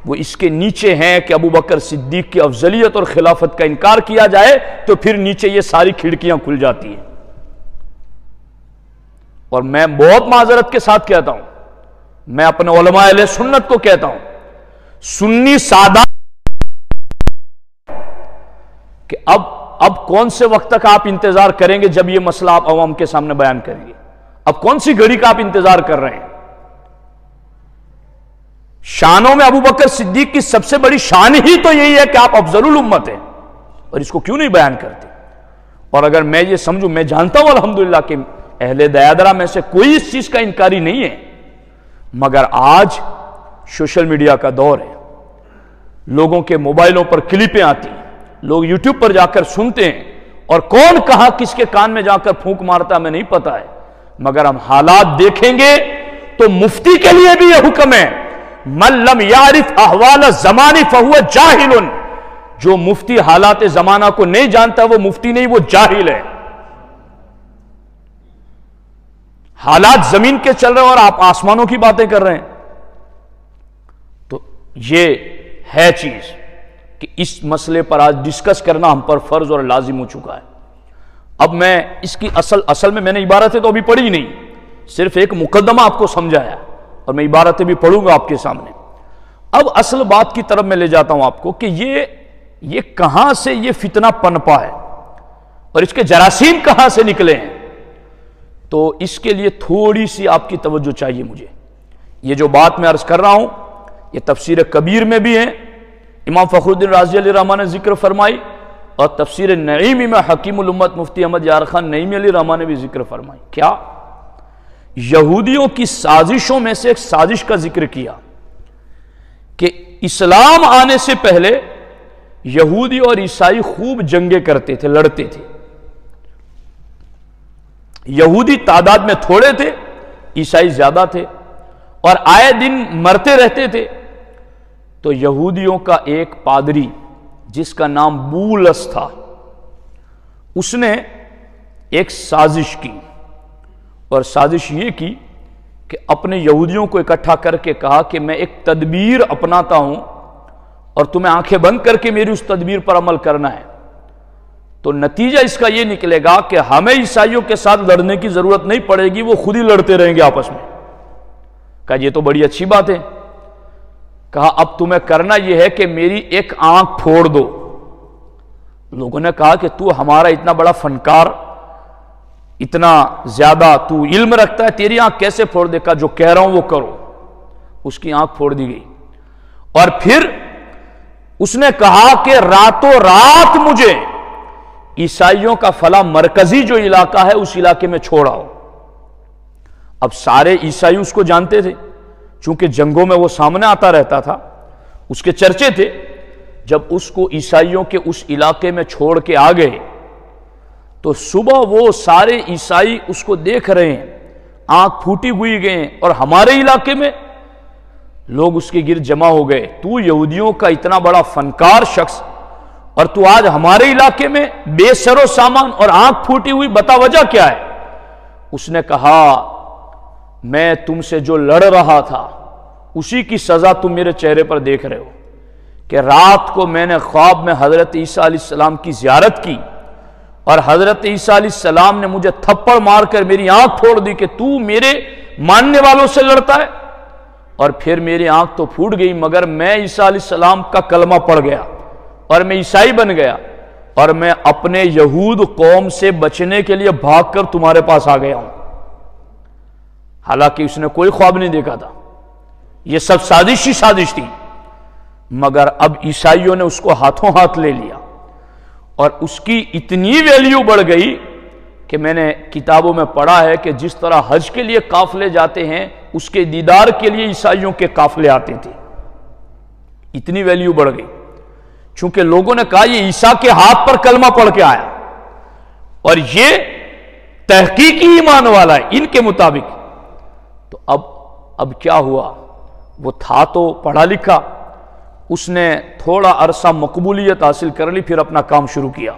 وہ اس کے نیچے ہیں کہ ابو بکر صدیق کی افضلیت اور خلافت کا انکار کیا جائے تو پھر نیچے یہ ساری کھڑکیاں کھل جاتی ہیں۔ اور میں بہت معذرت کے ساتھ کہتا ہوں، میں اپنے علماء اہل سنت کو کہتا ہوں، سنی سادہ کہ اب کون سے وقت تک آپ انتظار کریں گے جب یہ مسئلہ آپ عوام کے سامنے بیان کریں گے؟ اب کون سی گھڑی کا آپ انتظار کر رہے ہیں؟ شانوں میں ابو بکر صدیق کی سب سے بڑی شان ہی تو یہی ہے کہ آپ افضل الامت ہیں، اور اس کو کیوں نہیں بیان کرتے؟ اور اگر میں یہ سمجھوں، میں جانتا ہوں الحمدللہ کہ اہل دیادرہ میں سے کوئی اس چیز کا انکاری نہیں ہے، مگر آج سوشل میڈیا کا دور ہے، لوگوں کے موبائلوں پر کلپیں آتی ہیں، لوگ یوٹیوب پر جا کر سنتے ہیں، اور کون کہاں کس کے کان میں جا کر پھونک مارتا ہمیں نہیں پتا ہے، مگر ہم حالات دیکھیں گے تو مفتی کے لیے بھی یہ حکم ہے، من لم یعرف احوال الزمان فہو جاہل، جو مفتی حالات زمانہ کو نہیں جانتا وہ مفتی نہیں، وہ جاہل ہے۔ حالات زمین کے چل رہے ہیں اور آپ آسمانوں کی باتیں کر رہے ہیں، تو یہ ہے چیز کہ اس مسئلے پر آج ڈسکس کرنا ہم پر فرض اور لازم ہو چکا ہے۔ اب میں اس کی اصل میں نے عبارتیں تو ابھی پڑھی نہیں، صرف ایک مقدمہ آپ کو سمجھایا، اور میں عبارتیں بھی پڑھوں گا آپ کے سامنے۔ اب اصل بات کی طرف میں لے جاتا ہوں آپ کو کہ یہ کہاں سے یہ فتنہ پنپا ہے اور اس کے جراثیم کہاں سے نکلے ہیں، تو اس کے لیے تھوڑی سی آپ کی توجہ چاہیے مجھے۔ یہ جو بات میں عرض کر رہا ہوں یہ تفسیر کبیر میں بھی ہے، امام فخر الدین رازی علیہ رحمہ نے ذکر فرمائی، اور تفسیر نعیمی میں حکیم الامت مفتی احمد یار خان نعیمی علیہ رحمہ نے بھی ذکر فرمائی۔ کیا؟ یہودیوں کی سازشوں میں سے ایک سازش کا ذکر کیا کہ اسلام آنے سے پہلے یہودی اور عیسائی خوب جنگیں کرتے تھے، لڑتے تھے۔ یہودی تعداد میں تھوڑے تھے، عیسائی زیادہ تھے، اور آئے دن مرتے رہتے تھے۔ تو یہودیوں کا ایک پادری جس کا نام بولس تھا، اس نے ایک سازش کی، اور سازش یہ کی کہ اپنے یہودیوں کو اکٹھا کر کے کہا کہ میں ایک تدبیر اپناتا ہوں اور تمہیں آنکھیں بند کر کے میری اس تدبیر پر عمل کرنا ہے، تو نتیجہ اس کا یہ نکلے گا کہ ہمیں عیسائیوں کے ساتھ لڑنے کی ضرورت نہیں پڑے گی، وہ خود ہی لڑتے رہیں گے آپس میں۔ کہا یہ تو بڑی اچھی بات ہے۔ کہا اب تمہیں کرنا یہ ہے کہ میری ایک آنکھ پھوڑ دو۔ لوگوں نے کہا کہ تو ہمارا اتنا بڑا فنکار، اتنا زیادہ تو علم رکھتا ہے، تیری آنکھ کیسے پھوڑ دے؟ کہا جو کہہ رہا ہوں وہ کرو۔ اس کی آنکھ پھوڑ دی گئی، اور پھر اس نے کہا کہ راتوں رات مجھے عیسائیوں کا فلاں مرکزی جو علاقہ ہے اس علاقے میں چھوڑاؤ۔ اب سارے عیسائی اس کو جانتے تھے، چونکہ جنگوں میں وہ سامنے آتا رہتا تھا، اس کے چرچے تھے۔ جب اس کو عیسائیوں کے اس علاقے میں چھوڑ کے آ گئے تو صبح وہ سارے عیسائی اس کو دیکھ رہے ہیں، آنکھ پھوٹی ہوئی گئے، اور ہمارے علاقے میں لوگ اس کے گرد جمع ہو گئے۔ تو یہودیوں کا اتنا بڑا فنکار شخص، اور تو آج ہمارے علاقے میں بے سر و سامان اور آنکھ پھوٹی ہوئی، بتا وجہ کیا ہے؟ اس نے کہا میں تم سے جو لڑ رہا تھا اسی کی سزا تم میرے چہرے پر دیکھ رہے ہو، کہ رات کو میں نے خواب میں حضرت عیسیٰ علیہ السلام کی زیارت کی، اور حضرت عیسیٰ علیہ السلام نے مجھے تھپڑ مار کر میری آنکھ پھوڑ دی کہ تو میرے ماننے والوں سے لڑتا ہے، اور پھر میری آنکھ تو پھوٹ گئی، مگر میں عیسیٰ علیہ السلام کا کلمہ پڑھ گیا اور میں عیسائی بن گیا اور میں اپنے یہود قوم سے بچنے کے لیے بھاگ کر تمہارے پاس آ گیا ہوں۔ حالانکہ اس نے کوئی خواب نہیں دیکھا تھا، یہ سب سازش ہی سازش تھی، مگر اب عیسائیوں نے اس کو ہاتھوں ہاتھ لے لیا اور اس کی اتنی ویلیو بڑھ گئی کہ میں نے کتابوں میں پڑھا ہے کہ جس طرح حج کے لیے قافلے جاتے ہیں اس کے دیدار کے لیے عیسائیوں کے قافلے آتے تھے، اتنی ویلیو بڑھ گئی، چونکہ لوگوں نے کہا یہ عیسیٰ کے ہاتھ پر کلمہ پڑھ کے آیا اور یہ تحقیقی ایمان والا ہے ان کے مطابق۔ تو اب کیا ہوا، وہ تھا تو پڑھا لکھا، اس نے تھوڑا عرصہ مقبولیت حاصل کر لی، پھر اپنا کام شروع کیا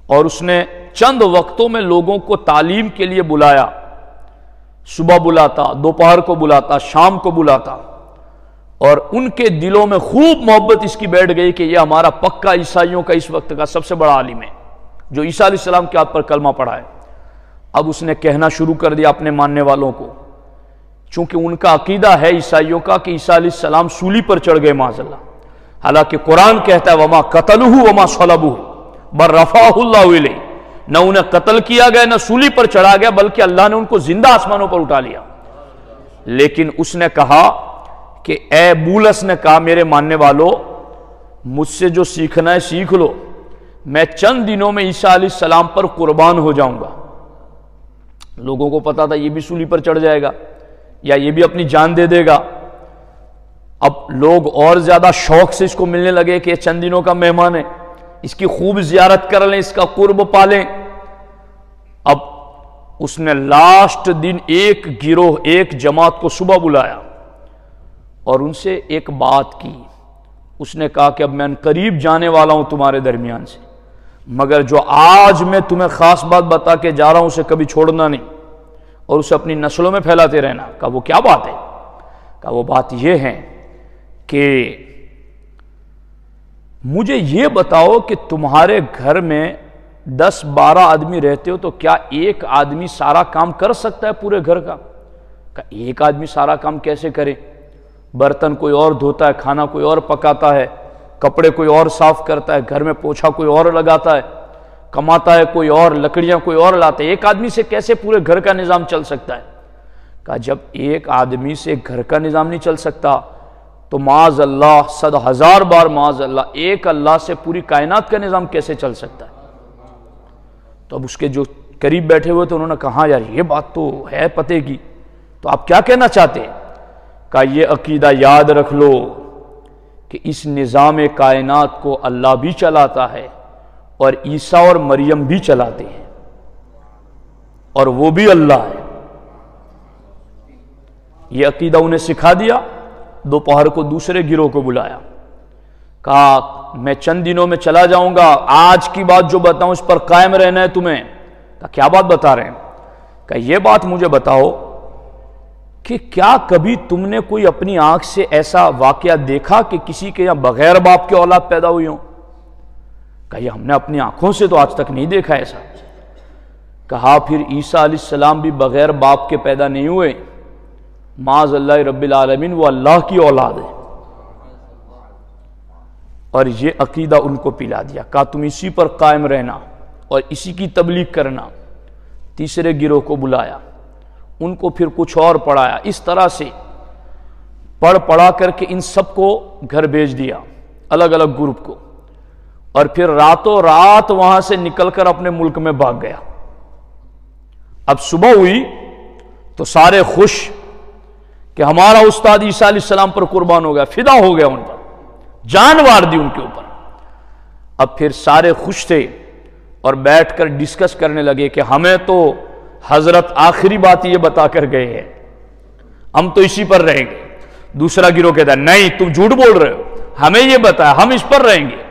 اور اس نے چند وقتوں میں لوگوں کو تعلیم کے لیے بلایا، صبح بلاتا، دوپہر کو بلاتا، شام کو بلاتا، اور ان کے دلوں میں خوب محبت اس کی بیٹھ گئی کہ یہ ہمارا پکا عیسائیوں کا اس وقت کا سب سے بڑا عالم ہے جو عیسیٰ علیہ السلام کے ہاتھ پر کلمہ پڑھا ہے۔ اب اس نے کہنا شروع کر دیا اپنے ماننے والوں کو، چونکہ ان کا عقیدہ ہے عیسائیوں کا کہ عیسیٰ علیہ السلام سولی پر چڑھ گئے معاذ اللہ، حالانکہ قرآن کہتا ہے وما قتلوہ وما صلبوہ بل رفعہ اللہ الیہ، نہ انہیں قتل کیا گیا نہ سولی پر چڑھا گیا، بلکہ اللہ نے ان کو زندہ آسمانوں پر اٹھا لیا۔ لیکن اس نے کہا کہ اے بولس نے کہا میرے ماننے والو، مجھ سے جو سیکھنا ہے سیکھ لو، میں چند دنوں میں عیسیٰ علیہ السلام پر قربان ہو جاؤں گا۔ لوگوں کو پتا تھا یہ بھی سولی پر چڑھ جائے گا یا یہ بھی اپنی جان دے دے گا۔ اب لوگ اور زیادہ شوق سے اس کو ملنے لگے کہ یہ چند دنوں کا مہمان ہے، اس کی خوب زیارت کر لیں، اس کا قرب پالیں۔ اب اس نے لاسٹ دن ایک گروہ، ایک جماعت کو صبح بلایا اور ان سے ایک بات کی۔ اس نے کہا کہ اب میں قریب جانے والا ہوں تمہارے درمیان سے، مگر جو آج میں تمہیں خاص بات بتا کے جا رہا ہوں اسے کبھی چھوڑنا نہیں اور اسے اپنی نسلوں میں پھیلاتے رہنا۔ کہا وہ کیا بات ہے؟ کہا وہ بات یہ ہے کہ مجھے یہ بتاؤ کہ تمہارے گھر میں 10-12 آدمی رہتے ہو تو کیا ایک آدمی سارا کام کر سکتا ہے پورے گھر کا؟ کہا ایک آدمی سارا کام کیسے کرے؟ برتن کوئی اور دھوتا ہے، کھانا کوئی اور پکاتا ہے، کپڑے کوئی اور صاف کرتا ہے، گھر میں پوچھا کوئی اور لگاتا ہے، کماتا ہے کوئی اور، لکڑیاں کوئی اور لاتا ہے، ایک آدمی سے کیسے پورے گھر کا نظام چل سکتا ہے؟ کہا جب ایک آدمی سے گھر کا نظام نہیں چل سکتا تو معاذ اللہ 100,000 بار معاذ اللہ ایک اللہ سے پوری کائنات کا نظام کیسے چل سکتا ہے؟ تو اب اس کے جو قریب بیٹھے ہوئے تھے انہوں نے کہا یار یہ بات تو ہے پتے کی، تو آپ کیا کہنا چاہتے ہیں؟ کہا یہ عقیدہ یاد رکھ لو کہ اس نظام کائنات کو اللہ بھی چلاتا ہے اور عیسیٰ اور مریم بھی چلاتے ہیں اور وہ بھی اللہ ہے۔ یہ عقیدہ انہیں سکھا دیا۔ دوپہر کو دوسرے گروہ کو بلایا، کہا میں چند دنوں میں چلا جاؤں گا، آج کی بات جو بتاؤں اس پر قائم رہنا ہے تمہیں۔ کہا کیا بات بتا رہے ہیں؟ کہا یہ بات مجھے بتاؤ کہ کیا کبھی تم نے کوئی اپنی آنکھ سے ایسا واقعہ دیکھا کہ کسی کے یہاں بغیر باپ کے اولاد پیدا ہوئی ہوں؟ کہا یہ ہم نے اپنی آنکھوں سے تو آج تک نہیں دیکھا ایسا۔ کہا پھر عیسیٰ علیہ السلام بھی بغیر باپ کے پیدا نہیں ہوئے؟ معاذ اللہ رب العالمین، وہ اللہ کی اولاد ہے۔ اور یہ عقیدہ ان کو پلا دیا، کہا تم اسی پر قائم رہنا اور اسی کی تبلیغ کرنا۔ تیسرے گروہ کو بلایا، ان کو پھر کچھ اور پڑھایا، اس طرح سے پڑھا کر کے ان سب کو گھر بھیج دیا، الگ الگ گروپ کو، اور پھر راتوں رات وہاں سے نکل کر اپنے ملک میں بھاگ گیا۔ اب صبح ہوئی تو سارے خوش کہ ہمارا استاد عیسیٰ علیہ السلام پر قربان ہو گیا، فدا ہو گیا، ان پر جان وار دی ان کے اوپر۔ اب پھر سارے خوش تھے اور بیٹھ کر ڈسکس کرنے لگے کہ ہمیں تو حضرت آخری بات یہ بتا کر گئے ہیں، ہم تو اسی پر رہیں گے۔ دوسرا گروہ کہتا ہے نہیں تم جھوٹ بول رہے ہو، ہمیں یہ بتایا ہم اس پر رہیں گے۔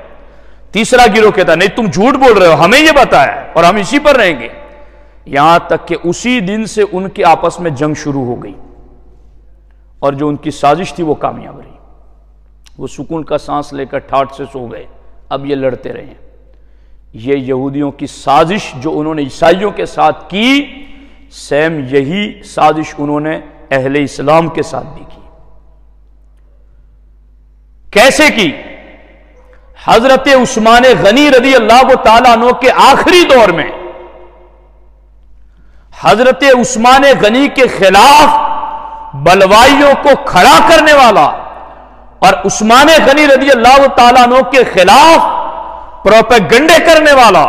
تیسرا گروہ کہتا ہے نہیں تم جھوٹ بول رہے ہو، ہمیں یہ بتایا اور ہم اسی پر رہیں گے۔ یہاں تک کہ اسی دن سے ان کے آپس میں جنگ شروع ہو گئی اور جو ان کی سازش تھی وہ کامیاب رہی۔ وہ سکون کا سانس لے کر ٹھاٹ سے سو گئے، اب یہ لڑتے رہے۔ یہ یہودیوں کی سازش جو انہوں نے عیسائیوں کے ساتھ کی، سیم یہی سازش انہوں نے اہل اسلام کے ساتھ بھی کی۔ کیسے کی؟ حضرت عثمان غنی رضی اللہ تعالیٰ عنہ کے آخری دور میں حضرت عثمان غنی کے خلاف بلوائیوں کو کھڑا کرنے والا اور عثمان غنی رضی اللہ تعالیٰ عنہ کے خلاف پروپیگنڈے کرنے والا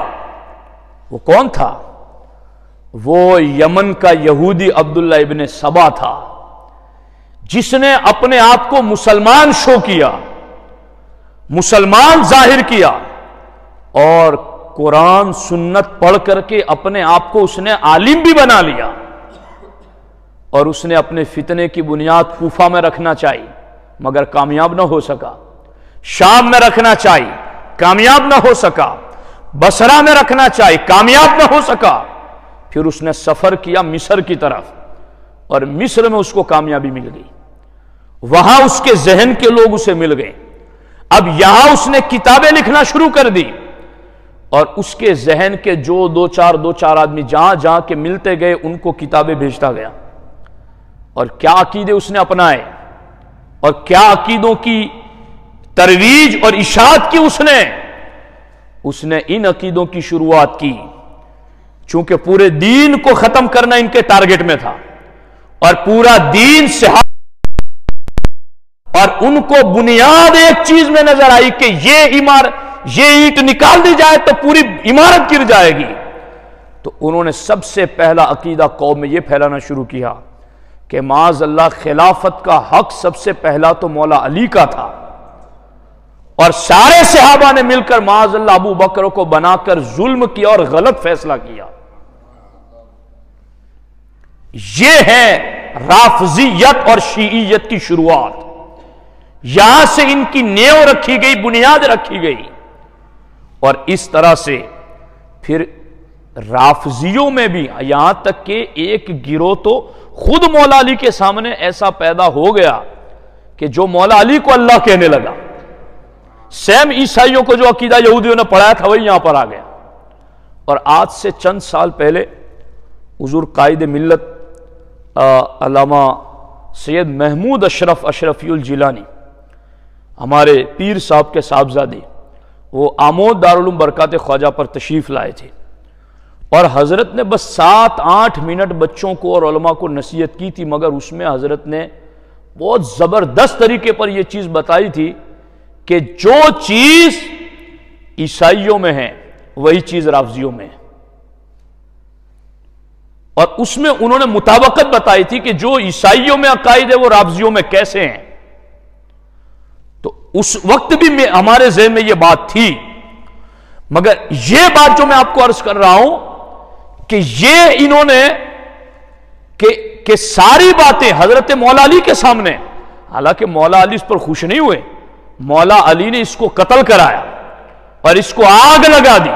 وہ کون تھا؟ وہ یمن کا یہودی عبداللہ ابن سبا تھا، جس نے اپنے آپ کو مسلمان شو کیا، مسلمان ظاہر کیا، اور قرآن سنت پڑھ کر کے اپنے آپ کو اس نے عالم بھی بنا لیا، اور اس نے اپنے فتنے کی بنیاد کوفہ میں رکھنا چاہی مگر کامیاب نہ ہو سکا، شام میں رکھنا چاہی کامیاب نہ ہو سکا، بصرہ میں رکھنا چاہی کامیاب نہ ہو سکا، پھر اس نے سفر کیا مصر کی طرف اور مصر میں اس کو کامیابی مل گئی، وہاں اس کے ذہن کے لوگ اسے مل گئے، اب یہاں اس نے کتابیں لکھنا شروع کر دی، اور اس کے ذہن کے جو دو چار آدمی جہاں جہاں کے ملتے گئے ان کو کتابیں بھیجتا گیا، اور کیا عقیدے اس نے اپنائے اور کیا عقیدوں کی ترویج اور اشاعت کی اس نے ان عقیدوں کی شروعات کی، چونکہ پورے دین کو ختم کرنا ان کے ٹارگٹ میں تھا، اور پورا دین اور ان کو بنیاد ایک چیز میں نظر آئی کہ یہ اینٹ نکال دی جائے تو پوری عمارت گر جائے گی، تو انہوں نے سب سے پہلا عقیدہ قوم میں یہ پھیلانا شروع کیا کہ معاذ اللہ خلافت کا حق سب سے پہلا تو مولا علی کا تھا، اور سارے صحابہ نے مل کر معاذ اللہ ابو بکر کو بنا کر ظلم کیا اور غلط فیصلہ کیا۔ یہ ہے رافضیت اور شیعیت کی شروعات، یہاں سے ان کی نیو رکھی گئی، بنیاد رکھی گئی، اور اس طرح سے پھر رافضیوں میں بھی یہاں تک کہ ایک گروہ تو خود مولا علی کے سامنے ایسا پیدا ہو گیا کہ جو مولا علی کو اللہ کہنے لگا، سیم عیسائیوں کو جو عقیدہ یہودیوں نے پڑھایا تھا وہی یہاں پر آ گیا۔ اور آج سے چند سال پہلے حضور قائد ملت علامہ سید محمود اشرفی الجیلانی، ہمارے پیر صاحب کے صاحبزادے، وہ آمود دارالعلوم برکات خواجہ پر تشریف لائے تھے، اور حضرت نے بس 7-8 منٹ بچوں کو اور علماء کو نصیحت کی تھی، مگر اس میں حضرت نے بہت زبردست طریقے پر یہ چیز بتائی تھی کہ جو چیز عیسائیوں میں ہے وہی چیز رافضیوں میں ہے، اور اس میں انہوں نے مطابقت بتائی تھی کہ جو عیسائیوں میں عقائد ہے وہ رافضیوں میں کیسے ہیں۔ تو اس وقت بھی ہمارے ذہن میں یہ بات تھی، مگر یہ بات جو میں آپ کو عرض کر رہا ہوں کہ یہ انہوں نے کہ ساری باتیں حضرت مولا علی کے سامنے، حالانکہ مولا علی اس پر خوش نہیں ہوئے، مولا علی نے اس کو قتل کرایا اور اس کو آگ لگا دی،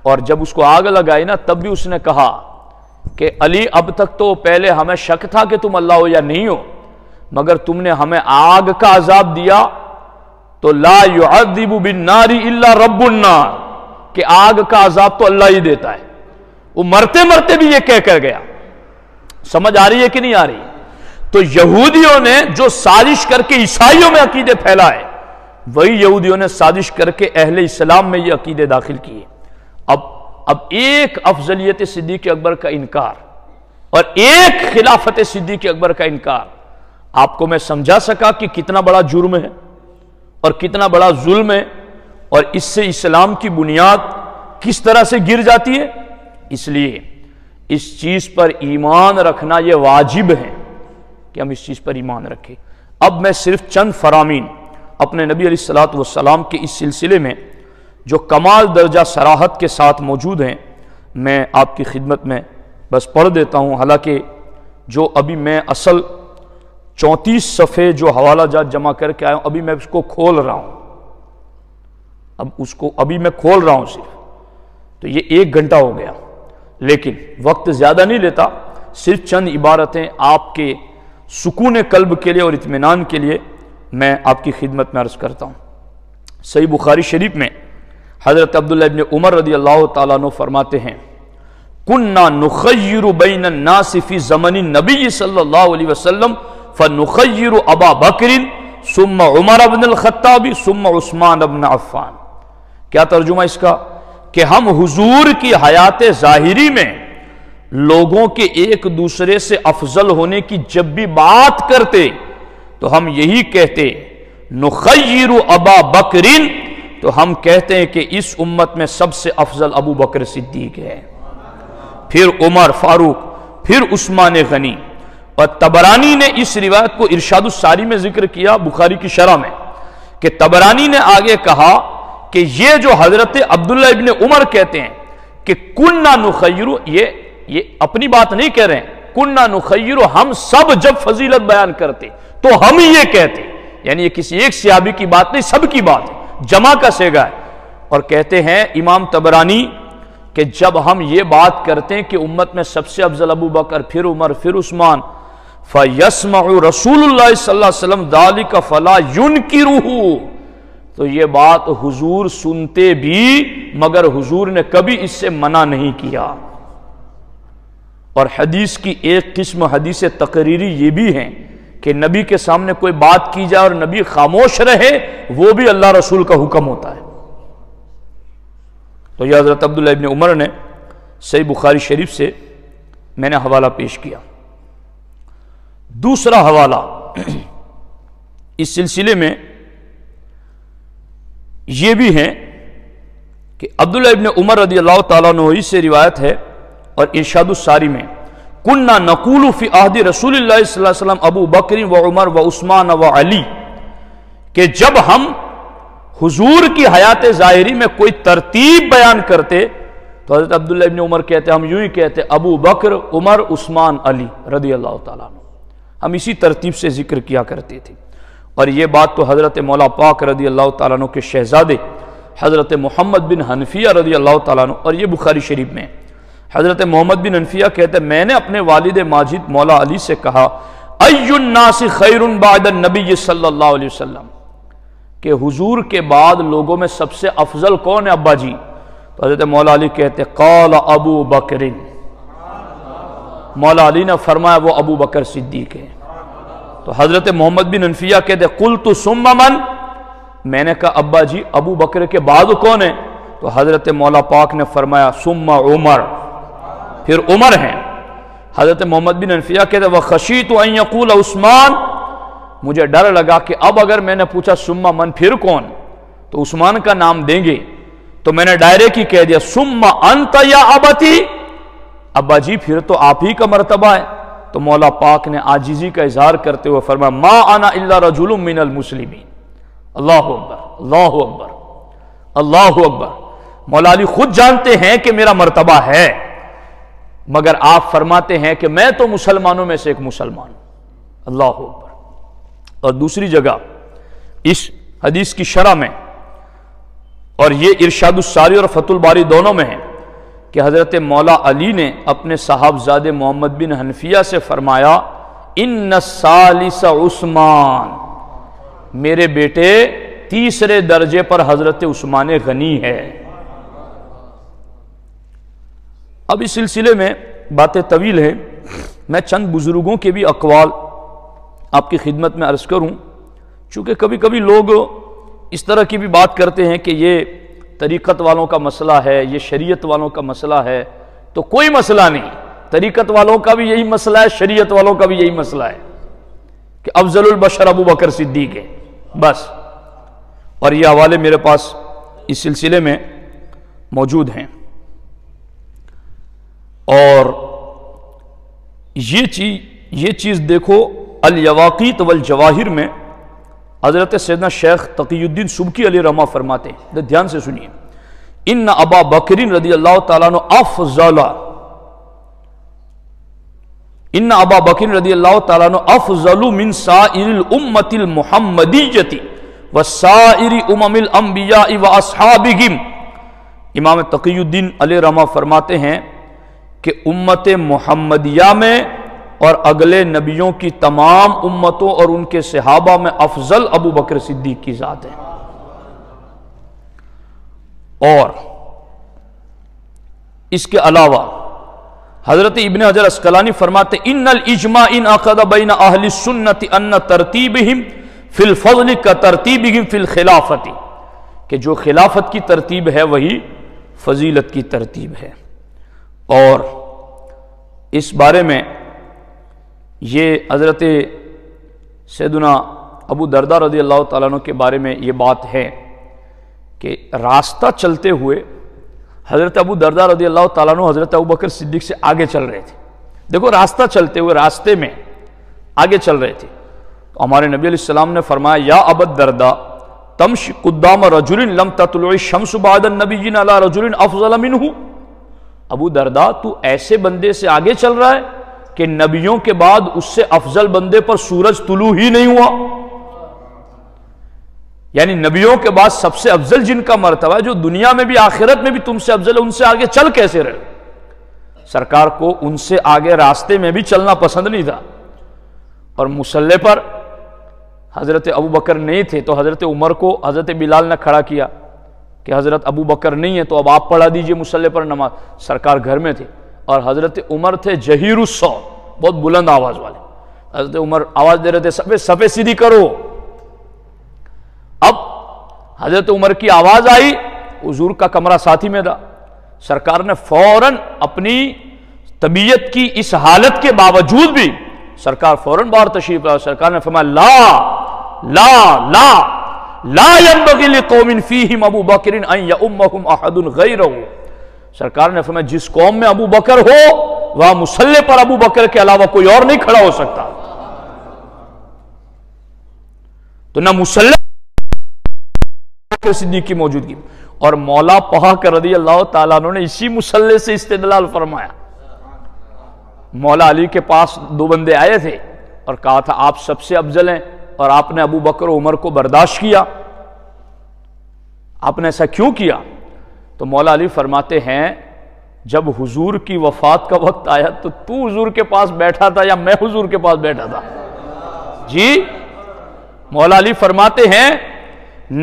اور جب اس کو آگ لگائی نا تب بھی اس نے کہا کہ علی اب تک تو پہلے ہمیں شک تھا کہ تم اللہ ہو یا نہیں ہو، مگر تم نے ہمیں آگ کا عذاب دیا تو لا يعذب بالنار الا رب النار، کہ آگ کا عذاب تو اللہ ہی دیتا ہے۔ وہ مرتے مرتے بھی یہ کہہ کر گیا۔ سمجھ آ رہی ہے کہ نہیں آ رہی؟ تو یہودیوں نے جو سازش کر کے عیسائیوں میں عقیدے پھیلائے، وہی یہودیوں نے سازش کر کے اہل اسلام میں یہ عقیدے داخل کیے۔ اب ایک افضلیت صدیق اکبر کا انکار اور ایک خلافت صدیق اکبر کا انکار آپ کو میں سمجھا سکا کہ کتنا بڑا جرم ہے اور کتنا بڑا ظلم ہے، اور اس سے اسلام کی بنیاد کس طرح سے گر جاتی ہے۔ اس لیے اس چیز پر ایمان رکھنا یہ واجب ہے کہ ہم اس چیز پر ایمان رکھیں۔ اب میں صرف چند فرامین اپنے نبی علیہ الصلوۃ والسلام کے اس سلسلے میں جو کمال درجہ صراحت کے ساتھ موجود ہیں میں آپ کی خدمت میں بس پڑھ دیتا ہوں، حالانکہ جو ابھی میں اصل 34 صفحے جو حوالہ جات جمع کر کے آیا ہوں، ابھی میں اس کو کھول رہا ہوں، ابھی میں کھول رہا ہوں صرف، تو یہ 1 گھنٹہ ہو گیا، لیکن وقت زیادہ نہیں لیتا، صرف چند عبارتیں آپ کے سکون قلب کے لیے اور اطمینان کے لیے میں آپ کی خدمت میں عرض کرتا ہوں۔ صحیح بخاری شریف میں حضرت عبداللہ ابن عمر رضی اللہ تعالیٰ عنہ فرماتے ہیں، کُنَّا نُخَيِّرُ بَيْنَ النَّاسِ فِي زَمَنِ النَّبِيِّ صلی اللہ علیہ وسلم فَنُخَيِّرُ أَبَا بَكْرٍ ثم عمر ابن الخطاب ثم عثمان ابن عفان۔ کیا ترجمہ اس کا؟ کہ ہم حضور کی حیات ظاہری میں لوگوں کے ایک دوسرے سے افضل ہونے کی جب بھی بات کرتے تو ہم یہی کہتے نخیر ابا بکرین، تو ہم کہتے ہیں کہ اس امت میں سب سے افضل ابو بکر صدیق ہے، پھر عمر فاروق، پھر عثمان غنی۔ اور طبرانی نے اس روایت کو ارشاد الساری میں ذکر کیا بخاری کی شرح میں، کہ طبرانی نے آگے کہا کہ یہ جو حضرت عبداللہ ابن عمر کہتے ہیں کہ کننا نخیر، یہ اپنی بات نہیں کہہ رہے ہیں، کننا نخیر، ہم سب جب فضیلت بیان کرتے تو ہم ہی یہ کہتے، یعنی یہ کسی ایک صحابی کی بات نہیں، سب کی بات ہے، جمع کا صیغہ ہے۔ اور کہتے ہیں امام طبرانی کہ جب ہم یہ بات کرتے ہیں کہ امت میں سب سے افضل ابو بکر، پھر عمر، پھر عثمان، فَيَسْمَعُ رسول اللہ صلی اللہ علیہ وسلم ذَلِكَ فَلَا يُنْكِرُهُ، تو یہ بات حضور سنتے بھی مگر حضور نے کبھی اس سے منع نہیں کیا۔ اور حدیث کی ایک قسم حدیث تقریری یہ بھی ہیں کہ نبی کے سامنے کوئی بات کی جائے اور نبی خاموش رہے، وہ بھی اللہ رسول کا حکم ہوتا ہے۔ تو یہ حضرت عبداللہ ابن عمر نے صحیح بخاری شریف سے میں نے حوالہ پیش کیا۔ دوسرا حوالہ اس سلسلے میں یہ بھی ہے کہ عبداللہ ابن عمر رضی اللہ تعالیٰ عنہ سے روایت ہے اور ارشاد الساری میں کننا نقول فی عہد رسول اللہ صلی اللہ علیہ وسلم ابو بکر و عمر و عثمان و علی، کہ جب ہم حضور کی حیات ظاہری میں کوئی ترتیب بیان کرتے تو حضرت عبداللہ ابن عمر کہتے ہم یوں ہی کہتے ابو بکر عمر عثمان علی رضی اللہ تعالیٰ عنہ، ہم اسی ترتیب سے ذکر کیا کرتے تھے۔ اور یہ بات تو حضرت مولا پاک رضی اللہ تعالیٰ عنہ کے شہزادے حضرت محمد بن حنفیہ رضی اللہ تعالیٰ عنہ، اور یہ بخاری شریف میں حضرت محمد بن حنفیہ کہتے میں نے اپنے والد ماجد مولا علی سے کہا ای الناس خیر بعد النبی صلی اللہ علیہ وسلم، کہ حضور کے بعد لوگوں میں سب سے افضل کون ہے ابا جی؟ تو حضرت مولا علی کہتے قال ابو بکر، مولا علی نے فرمایا وہ ابو بکر صدیق ہے۔ تو حضرت محمد بن حنفیہ کہتے قلت ثم من، میں نے کہا ابا جی ابو بکر کے بعد کون ہے؟ تو حضرت مولا پاک نے فرمایا ثم عمر، پھر عمر ہیں۔ حضرت محمد بن حنفیہ کہتے وخشیت ان یقول عثمان، مجھے ڈر لگا کہ اب اگر میں نے پوچھا ثم من پھر کون تو عثمان کا نام دیں گے، تو میں نے ڈائریکٹ ہی کہہ دیا ثم انت یا ابتی، ابا جی پھر تو آپ ہی کا مرتبہ ہے۔ تو مولا پاک نے عاجزی کا اظہار کرتے ہوئے فرمایا ما انا الا رجل من المسلمین۔ اللہ اکبر، اللہ اکبر، اللہ اکبر۔ مولا علی خود جانتے ہیں کہ میرا مرتبہ ہے، مگر آپ فرماتے ہیں کہ میں تو مسلمانوں میں سے ایک مسلمان ہوں۔ اللہ اکبر۔ اور دوسری جگہ اس حدیث کی شرح میں، اور یہ ارشاد الساری اور فتح الباری دونوں میں ہے، کہ حضرت مولا علی نے اپنے صاحبزاد محمد بن حنفیہ سے فرمایا ان الثالث عثمان، میرے بیٹے تیسرے درجے پر حضرت عثمان غنی ہے۔ اب اس سلسلے میں باتیں طویل ہیں، میں چند بزرگوں کے بھی اقوال آپ کی خدمت میں عرض کروں، چونکہ کبھی کبھی لوگ اس طرح کی بھی بات کرتے ہیں کہ یہ طریقت والوں کا مسئلہ ہے، یہ شریعت والوں کا مسئلہ ہے، تو کوئی مسئلہ نہیں، طریقت والوں کا بھی یہی مسئلہ ہے، شریعت والوں کا بھی یہی مسئلہ ہے کہ افضل البشر ابو بکر صدیق ہے بس۔ اور یہ حوالے میرے پاس اس سلسلے میں موجود ہیں۔ اور یہ چیز دیکھو الیواقیت والجواہر میں حضرت سیدنا شیخ تقی الدین سبکی علیہ رحمہ فرماتے ہیں، دھیان سے سنیے، ان ابا بکر رضی اللہ تعالیٰ عنہ افضل، ان ابا بکر رضی اللہ تعالیٰ عنہ افضل من سائر الامت المحمدیت وسائر امم الانبیاء واصحابہم۔ امام تقی الدین علیہ رحمہ فرماتے ہیں کہ امت محمدیہ میں اور اگلے نبیوں کی تمام امتوں اور ان کے صحابہ میں افضل ابو بکر صدیق کی ذات ہے۔ اور اس کے علاوہ حضرت ابن حجر اسقلانی فرماتے ان الاجماع انعقد بین اہل السنت ان ترتیبہم فی الفضل کا ترتیبہم فی الخلافت، کہ جو خلافت کی ترتیب ہے وہی فضیلت کی ترتیب ہے۔ اور اس بارے میں یہ حضرت سیدنا ابو درداء رضی اللہ تعالیٰ عنہ کے بارے میں یہ بات ہے کہ راستہ چلتے ہوئے حضرت ابو درداء رضی اللہ تعالیٰ عنہ حضرت ابوبکر صدیق سے آگے چل رہے تھے۔ دیکھو راستہ چلتے ہوئے راستے میں آگے چل رہے تھے، تو ہمارے نبی علیہ السلام نے فرمایا یا ابا الدرداء تمشی قدام رجل لم تطلع الشمس بعد النبیین علی رجل افضل منہ، ابو درداء تو ایسے بندے سے آگے چل رہا ہے کہ نبیوں کے بعد اس سے افضل بندے پر سورج طلوع ہی نہیں ہوا، یعنی نبیوں کے بعد سب سے افضل جن کا مرتبہ ہے، جو دنیا میں بھی آخرت میں بھی تم سے افضل ہے، ان سے آگے چل کیسے رہے؟ سرکار کو ان سے آگے راستے میں بھی چلنا پسند نہیں تھا، اور مصلی پر حضرت ابو بکر نہیں تھے تو حضرت عمر کو حضرت بلال نے کھڑا کیا کہ حضرت ابو بکر نہیں ہے تو اب آپ پڑھا دیجئے مصلی پر نماز۔ سرکار گھر میں تھے اور حضرت عمر تھے جہیر الصوت، بہت بلند آواز والے، حضرت عمر آواز دے رہے تھے صفے سیدھی کرو۔ اب حضرت عمر کی آواز آئی، حضور کا کمرہ ساتھی میں تھا، سرکار نے فوراً اپنی طبیعت کی اس حالت کے باوجود بھی سرکار فوراً باہر تشریف لایا۔ سرکار نے فرمایا لا ينبغي لقوم فيهم ابو بکر ان يؤمهم احد غیرہ، سرکار نے فرمایا جس قوم میں ابو بکر ہو وہاں مصلی پر ابو بکر کے علاوہ کوئی اور نہیں کھڑا ہو سکتا، تو نہ مصلی صدیق کی موجودگی، اور مولا پاک رضی اللہ تعالیٰ عنہ نے اسی مصلی سے استدلال فرمایا۔ مولا علی کے پاس دو بندے آئے تھے اور کہا تھا آپ سب سے افضل ہیں، اور آپ نے ابو بکر و عمر کو برداشت کیا، آپ نے ایسا کیوں کیا؟ تو مولا علی فرماتے ہیں جب حضور کی وفات کا وقت آیا تو حضور کے پاس بیٹھا تھا یا میں حضور کے پاس بیٹھا تھا؟ جی مولا علی فرماتے ہیں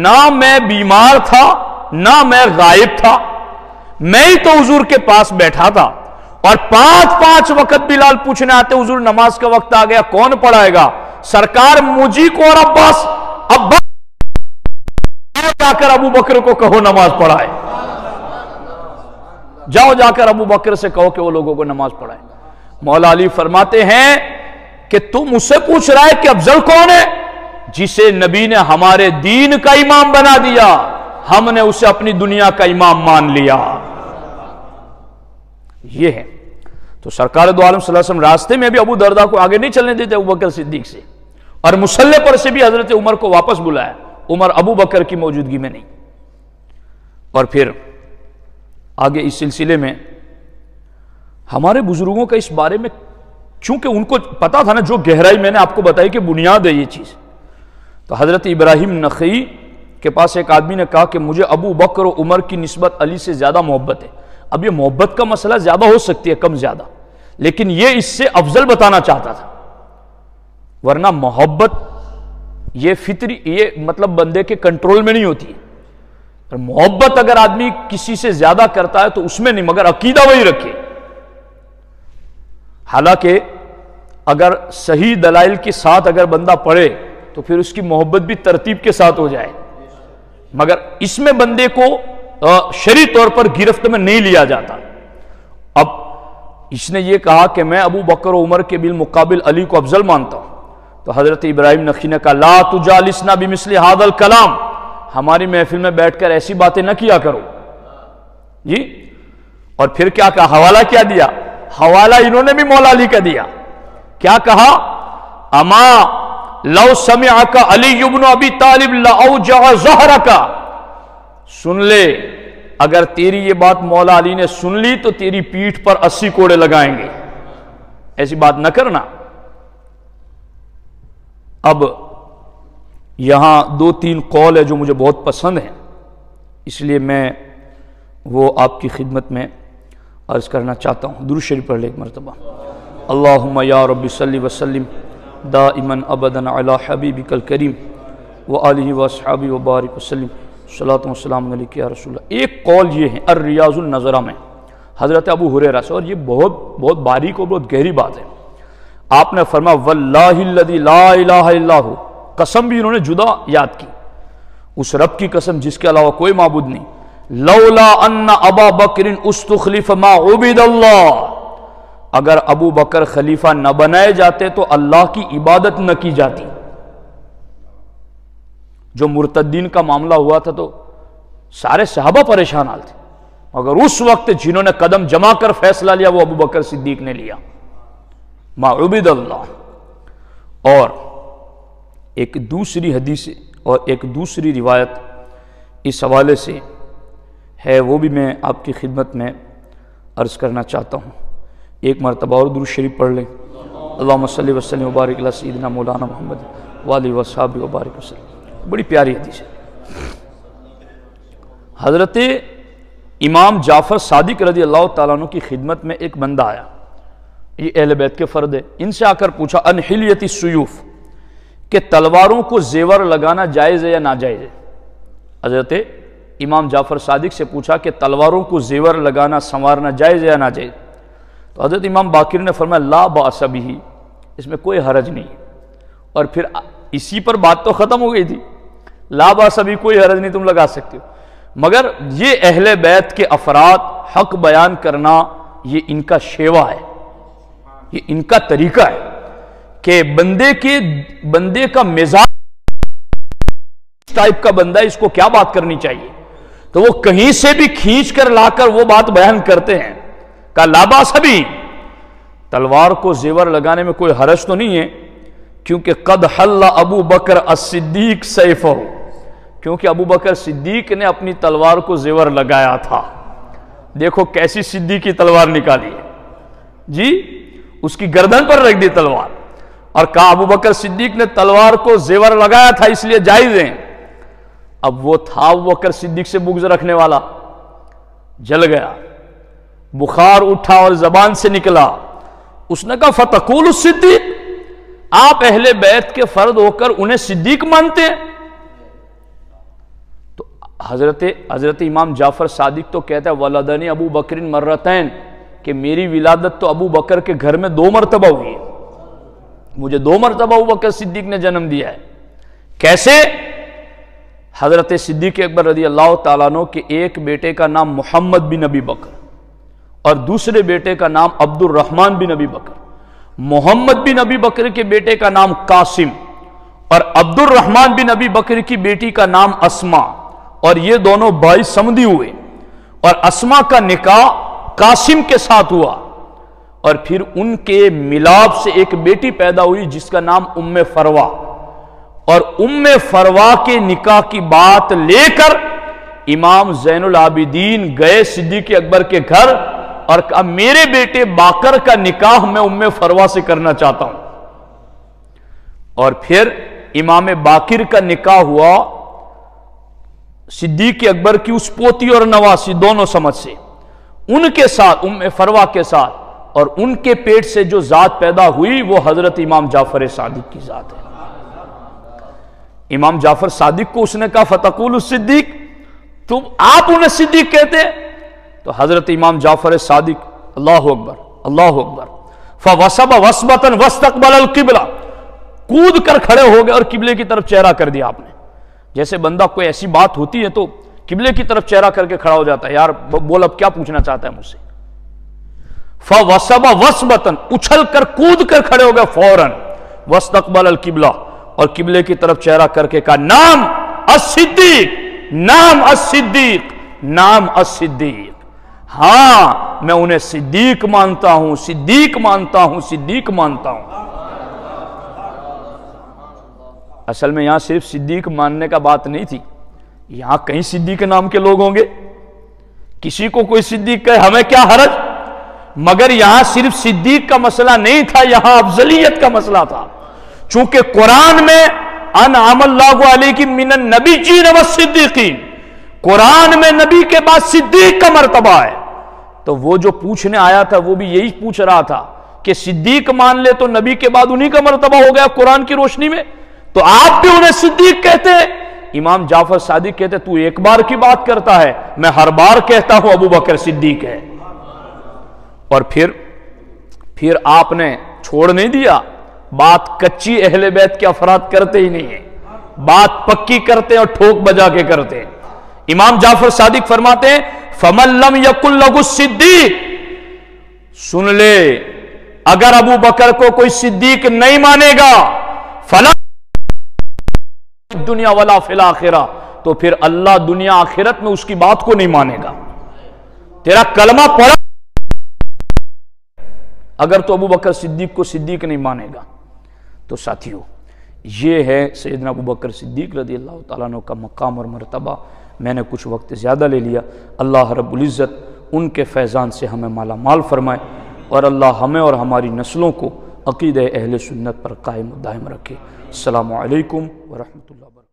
نہ میں بیمار تھا نہ میں غائب تھا، میں ہی تو حضور کے پاس بیٹھا تھا، اور پانچ وقت بلال پوچھنے آتے حضور نماز کا وقت آ گیا کون پڑھائے گا؟ سرکار مجھی کو اور عباس جا کر ابو بکر کو کہو نماز پڑھائے، جاؤ جا کر ابو بکر سے کہو کہ وہ لوگوں کو نماز پڑھائے۔ مولا علی فرماتے ہیں کہ تم مجھ سے پوچھ رہا ہے کہ افضل کون ہے؟ جسے نبی نے ہمارے دین کا امام بنا دیا، ہم نے اسے اپنی دنیا کا امام مان لیا۔ یہ ہے تو سرکار دو عالم صلی اللہ علیہ وسلم راستے میں بھی ابو درداء کو آگے نہیں چلنے دیتے ابو بکر صدیق سے، اور مصلی پر سے بھی حضرت عمر کو واپس بلایا، عمر ابو بکر کی موجودگی میں نہیں۔ اور پھر آگے اس سلسلے میں ہمارے بزرگوں کا اس بارے میں، چونکہ ان کو پتا تھا نا جو گہرائی میں نے آپ کو بتائی کہ بنیاد ہے یہ چیز، تو حضرت ابراہیم نخعی کے پاس ایک آدمی نے کہا کہ مجھے ابو بکر و عمر کی نسبت علی سے زیادہ محبت ہے۔ اب یہ محبت کا مسئلہ زیادہ ہو سکتی ہے کم زیادہ، لیکن یہ اس سے افضل بتانا چاہتا تھا، ورنہ محبت یہ فطری، یہ مطلب بندے کے کنٹرول میں نہیں ہوتی، محبت اگر آدمی کسی سے زیادہ کرتا ہے تو اس میں نہیں، مگر عقیدہ وہی رکھے۔ حالانکہ اگر صحیح دلائل کے ساتھ اگر بندہ پڑھے تو پھر اس کی محبت بھی ترتیب کے ساتھ ہو جائے، مگر اس میں بندے کو شرعی طور پر گرفت میں نہیں لیا جاتا۔ اب اس نے یہ کہا کہ میں ابو بکر و عمر کے بالمقابل علی کو افضل مانتا ہوں، تو حضرت ابراہیم نخعی نے کہا لا تجالسنا بمثل هذا الکلام، ہماری محفل میں بیٹھ کر ایسی باتیں نہ کیا کرو جی۔ اور پھر کیا کہا؟ حوالہ کیا دیا؟ حوالہ انہوں نے بھی مولا علی کا دیا، کیا کہا؟ اما لو سمعک علی بن ابی طالب لاوجع ظہرک، سن لے اگر تیری یہ بات مولا علی نے سن لی تو تیری پیٹھ پر 80 کوڑے لگائیں گے، ایسی بات نہ کرنا۔ اب یہاں 2-3 قول ہے جو مجھے بہت پسند ہیں، اس لیے میں وہ آپ کی خدمت میں عرض کرنا چاہتا ہوں۔ درود شریف پڑھ لے ایک مرتبہ۔ اللہم یا رب صلی وسلم دائما ابدا علی حبیبک الکریم وآلہ واصحابہ وبارک وسلم، صلاۃ و سلام علیک یا رسول اللہ۔ ایک قول یہ ہے الریاض النظرہ میں حضرت ابو ہریرہ سے، اور یہ بہت باریک اور بہت گہری بات ہے۔ آپ نے فرمایا واللہ الذی لا الہ الا ہو قسم بھی انہوں نے جدا یاد کی، اس رب کی قسم جس کے علاوہ کوئی معبود نہیں، لولا ان ابا بکر استخلف ما عبد اللہ، اگر ابو بکر خلیفہ نہ بنائے جاتے تو اللہ کی عبادت نہ کی جاتی۔ جو مرتدین کا معاملہ ہوا تھا تو سارے صحابہ پریشان حال تھے، مگر اس وقت جنہوں نے قدم جما کر فیصلہ لیا وہ ابو بکر صدیق نے لیا، ما عبد اللہ۔ اور ایک دوسری حدیث اور ایک دوسری روایت اس حوالے سے ہے، وہ بھی میں آپ کی خدمت میں عرض کرنا چاہتا ہوں۔ ایک مرتبہ اور درود شریف پڑھ لیں، اللہم صلی وسلم وبارک علی سیدنا مولانا محمد وآلہ وصحبہ وبارک وسلم۔ بڑی پیاری حدیث ہے۔ حضرت امام جعفر صادق رضی اللہ تعالیٰ عنہ کی خدمت میں ایک بندہ آیا، یہ اہل بیت کے فرد ہے، ان سے آ کر پوچھا ان حلیت السیوف، کہ تلواروں کو زیور لگانا جائز ہے یا ناجائز ہے؟ حضرت امام جعفر صادق سے پوچھا کہ تلواروں کو زیور لگانا سنوارنا جائز ہے یا ناجائز؟ تو حضرت امام باقر نے فرمایا لا بأس بہ، اس میں کوئی حرج نہیں۔ اور پھر اسی پر بات تو ختم ہو گئی تھی، لا بأس بہ کوئی حرج نہیں، تم لگا سکتے ہو۔ مگر یہ اہل بیت کے افراد حق بیان کرنا یہ ان کا شیوا ہے، یہ ان کا طریقہ ہے کہ بندے کا مزاج اس ٹائپ کا بندہ ہے، اس کو کیا بات کرنی چاہیے، تو وہ کہیں سے بھی کھینچ کر لا کر وہ بات بیان کرتے ہیں۔ کہا لا باس بھی، تلوار کو زیور لگانے میں کوئی حرج تو نہیں ہے، کیونکہ قد حل ابو بکر الصدیق سیفہ، کیونکہ ابو بکر صدیق نے اپنی تلوار کو زیور لگایا تھا۔ دیکھو کیسی صدیق کی تلوار نکالی ہے جی، اس کی گردن پر رکھ دی تلوار، اور کہا ابو بکر صدیق نے تلوار کو زیور لگایا تھا اس لیے جائز ہیں۔ اب وہ تھا ابو بکر صدیق سے بغض رکھنے والا، جل گیا، بخار اٹھا اور زبان سے نکلا، اس نے کہا فتقول الصدیق، آپ اہل بیت کے فرد ہو کر انہیں صدیق مانتے ہیں؟ تو حضرت امام جعفر صادق تو کہتا ہے ولدنی ابو بکر مرتین، کہ میری ولادت تو ابو بکر کے گھر میں 2 مرتبہ ہوئی ہے، مجھے 2 مرتبہ ابو بکر صدیق نے جنم دیا ہے۔ کیسے؟ حضرت صدیق اکبر رضی اللہ تعالیٰ عنہ کے ایک بیٹے کا نام محمد بن ابی بکر اور دوسرے بیٹے کا نام عبد الرحمن بن ابی بکر۔ محمد بن ابی بکر کے بیٹے کا نام قاسم اور عبد الرحمن بن ابی بکر کی بیٹی کا نام اسما، اور یہ دونوں بھائی سمدھی ہوئے، اور اسما کا نکاح قاسم کے ساتھ ہوا، اور پھر ان کے ملاپ سے ایک بیٹی پیدا ہوئی جس کا نام ام فروا، اور ام فروا کے نکاح کی بات لے کر امام زین العابدین گئے صدیق اکبر کے گھر اور کہا میرے بیٹے باقر کا نکاح میں ام فروا سے کرنا چاہتا ہوں۔ اور پھر امام باقر کا نکاح ہوا صدیق اکبر کی اس پوتی اور نواسی دونوں سمجھ سے، ان کے ساتھ ام فروا کے ساتھ، اور ان کے پیٹ سے جو ذات پیدا ہوئی وہ حضرت امام جعفر صادق کی ذات ہے۔ امام جعفر صادق کو اس نے کہا فتقول الصدیق، تم آپ انہیں صدیق کہتے ہیں؟ تو حضرت امام جعفر صادق اللہ اکبر اللہ اکبر فوسب وسبتا واستقبل القبلہ، کود کر کھڑے ہو گئے اور قبلے کی طرف چہرہ کر دیا آپ نے۔ جیسے بندہ کوئی ایسی بات ہوتی ہے تو قبلے کی طرف چہرہ کر کے کھڑا ہو جاتا ہے، یار بول اب کیا پوچھنا چاہتا ہے مجھ سے۔ فوسب وسبتا، اچھل کر کود کر کھڑے ہو گئے فوراً، واستقبل القبلہ، اور قبلے کی طرف چہرہ کر کے کہا نام الصدیق، نام الصدیق، نام الصدیق، ہاں میں انہیں صدیق مانتا ہوں، صدیق مانتا ہوں، صدیق مانتا ہوں۔ اصل میں یہاں صرف صدیق ماننے کا بات نہیں تھی، یہاں کئی صدیق نام کے لوگ ہوں گے، کسی کو کوئی صدیق کہے ہمیں کیا حرج، مگر یہاں صرف صدیق کا مسئلہ نہیں تھا، یہاں افضلیت کا مسئلہ تھا۔ چونکہ قرآن میں انعم اللہ علیہ من النبیین والصدیقین، قرآن میں نبی کے بعد صدیق کا مرتبہ ہے، تو وہ جو پوچھنے آیا تھا وہ بھی یہی پوچھ رہا تھا کہ صدیق مان لے تو نبی کے بعد انہی کا مرتبہ ہو گیا قرآن کی روشنی میں، تو آپ بھی انہیں صدیق کہتے ہیں۔ امام جعفر صادق کہتے تو ایک بار کی بات کرتا ہے، میں ہر بار کہتا ہوں ابو بکر صدیق ہے۔ اور پھر آپ نے چھوڑ نہیں دیا، بات کچی اہل بیت کے افراد کرتے ہی نہیں ہیں، بات پکی کرتے ہیں اور ٹھوک بجا کے کرتے ہیں۔ امام جعفر صادق فرماتے ہیں فَمَن لَّمْ يَكُن لَّهُ الصِّدِّيقُ، سن لے اگر ابو بکر کو کوئی صدیق نہیں مانے گا فلا دنیا ولا فی الآخرہ، تو پھر اللہ دنیا آخرت میں اس کی بات کو نہیں مانے گا۔ تیرا کلمہ پڑھا اگر تو ابو بکر صدیق کو صدیق نہیں مانے گا تو ساتھیو یہ ہے سیدنا ابو بکر صدیق رضی اللہ تعالیٰ عنہ کا مقام اور مرتبہ۔ میں نے کچھ وقت زیادہ لے لیا، اللہ رب العزت ان کے فیضان سے ہمیں مالا مال فرمائے، اور اللہ ہمیں اور ہماری نسلوں کو عقیدہ اہل سنت پر قائم و دائم رکھے۔ السلام علیکم ورحمۃ اللہ وبرکاتہ۔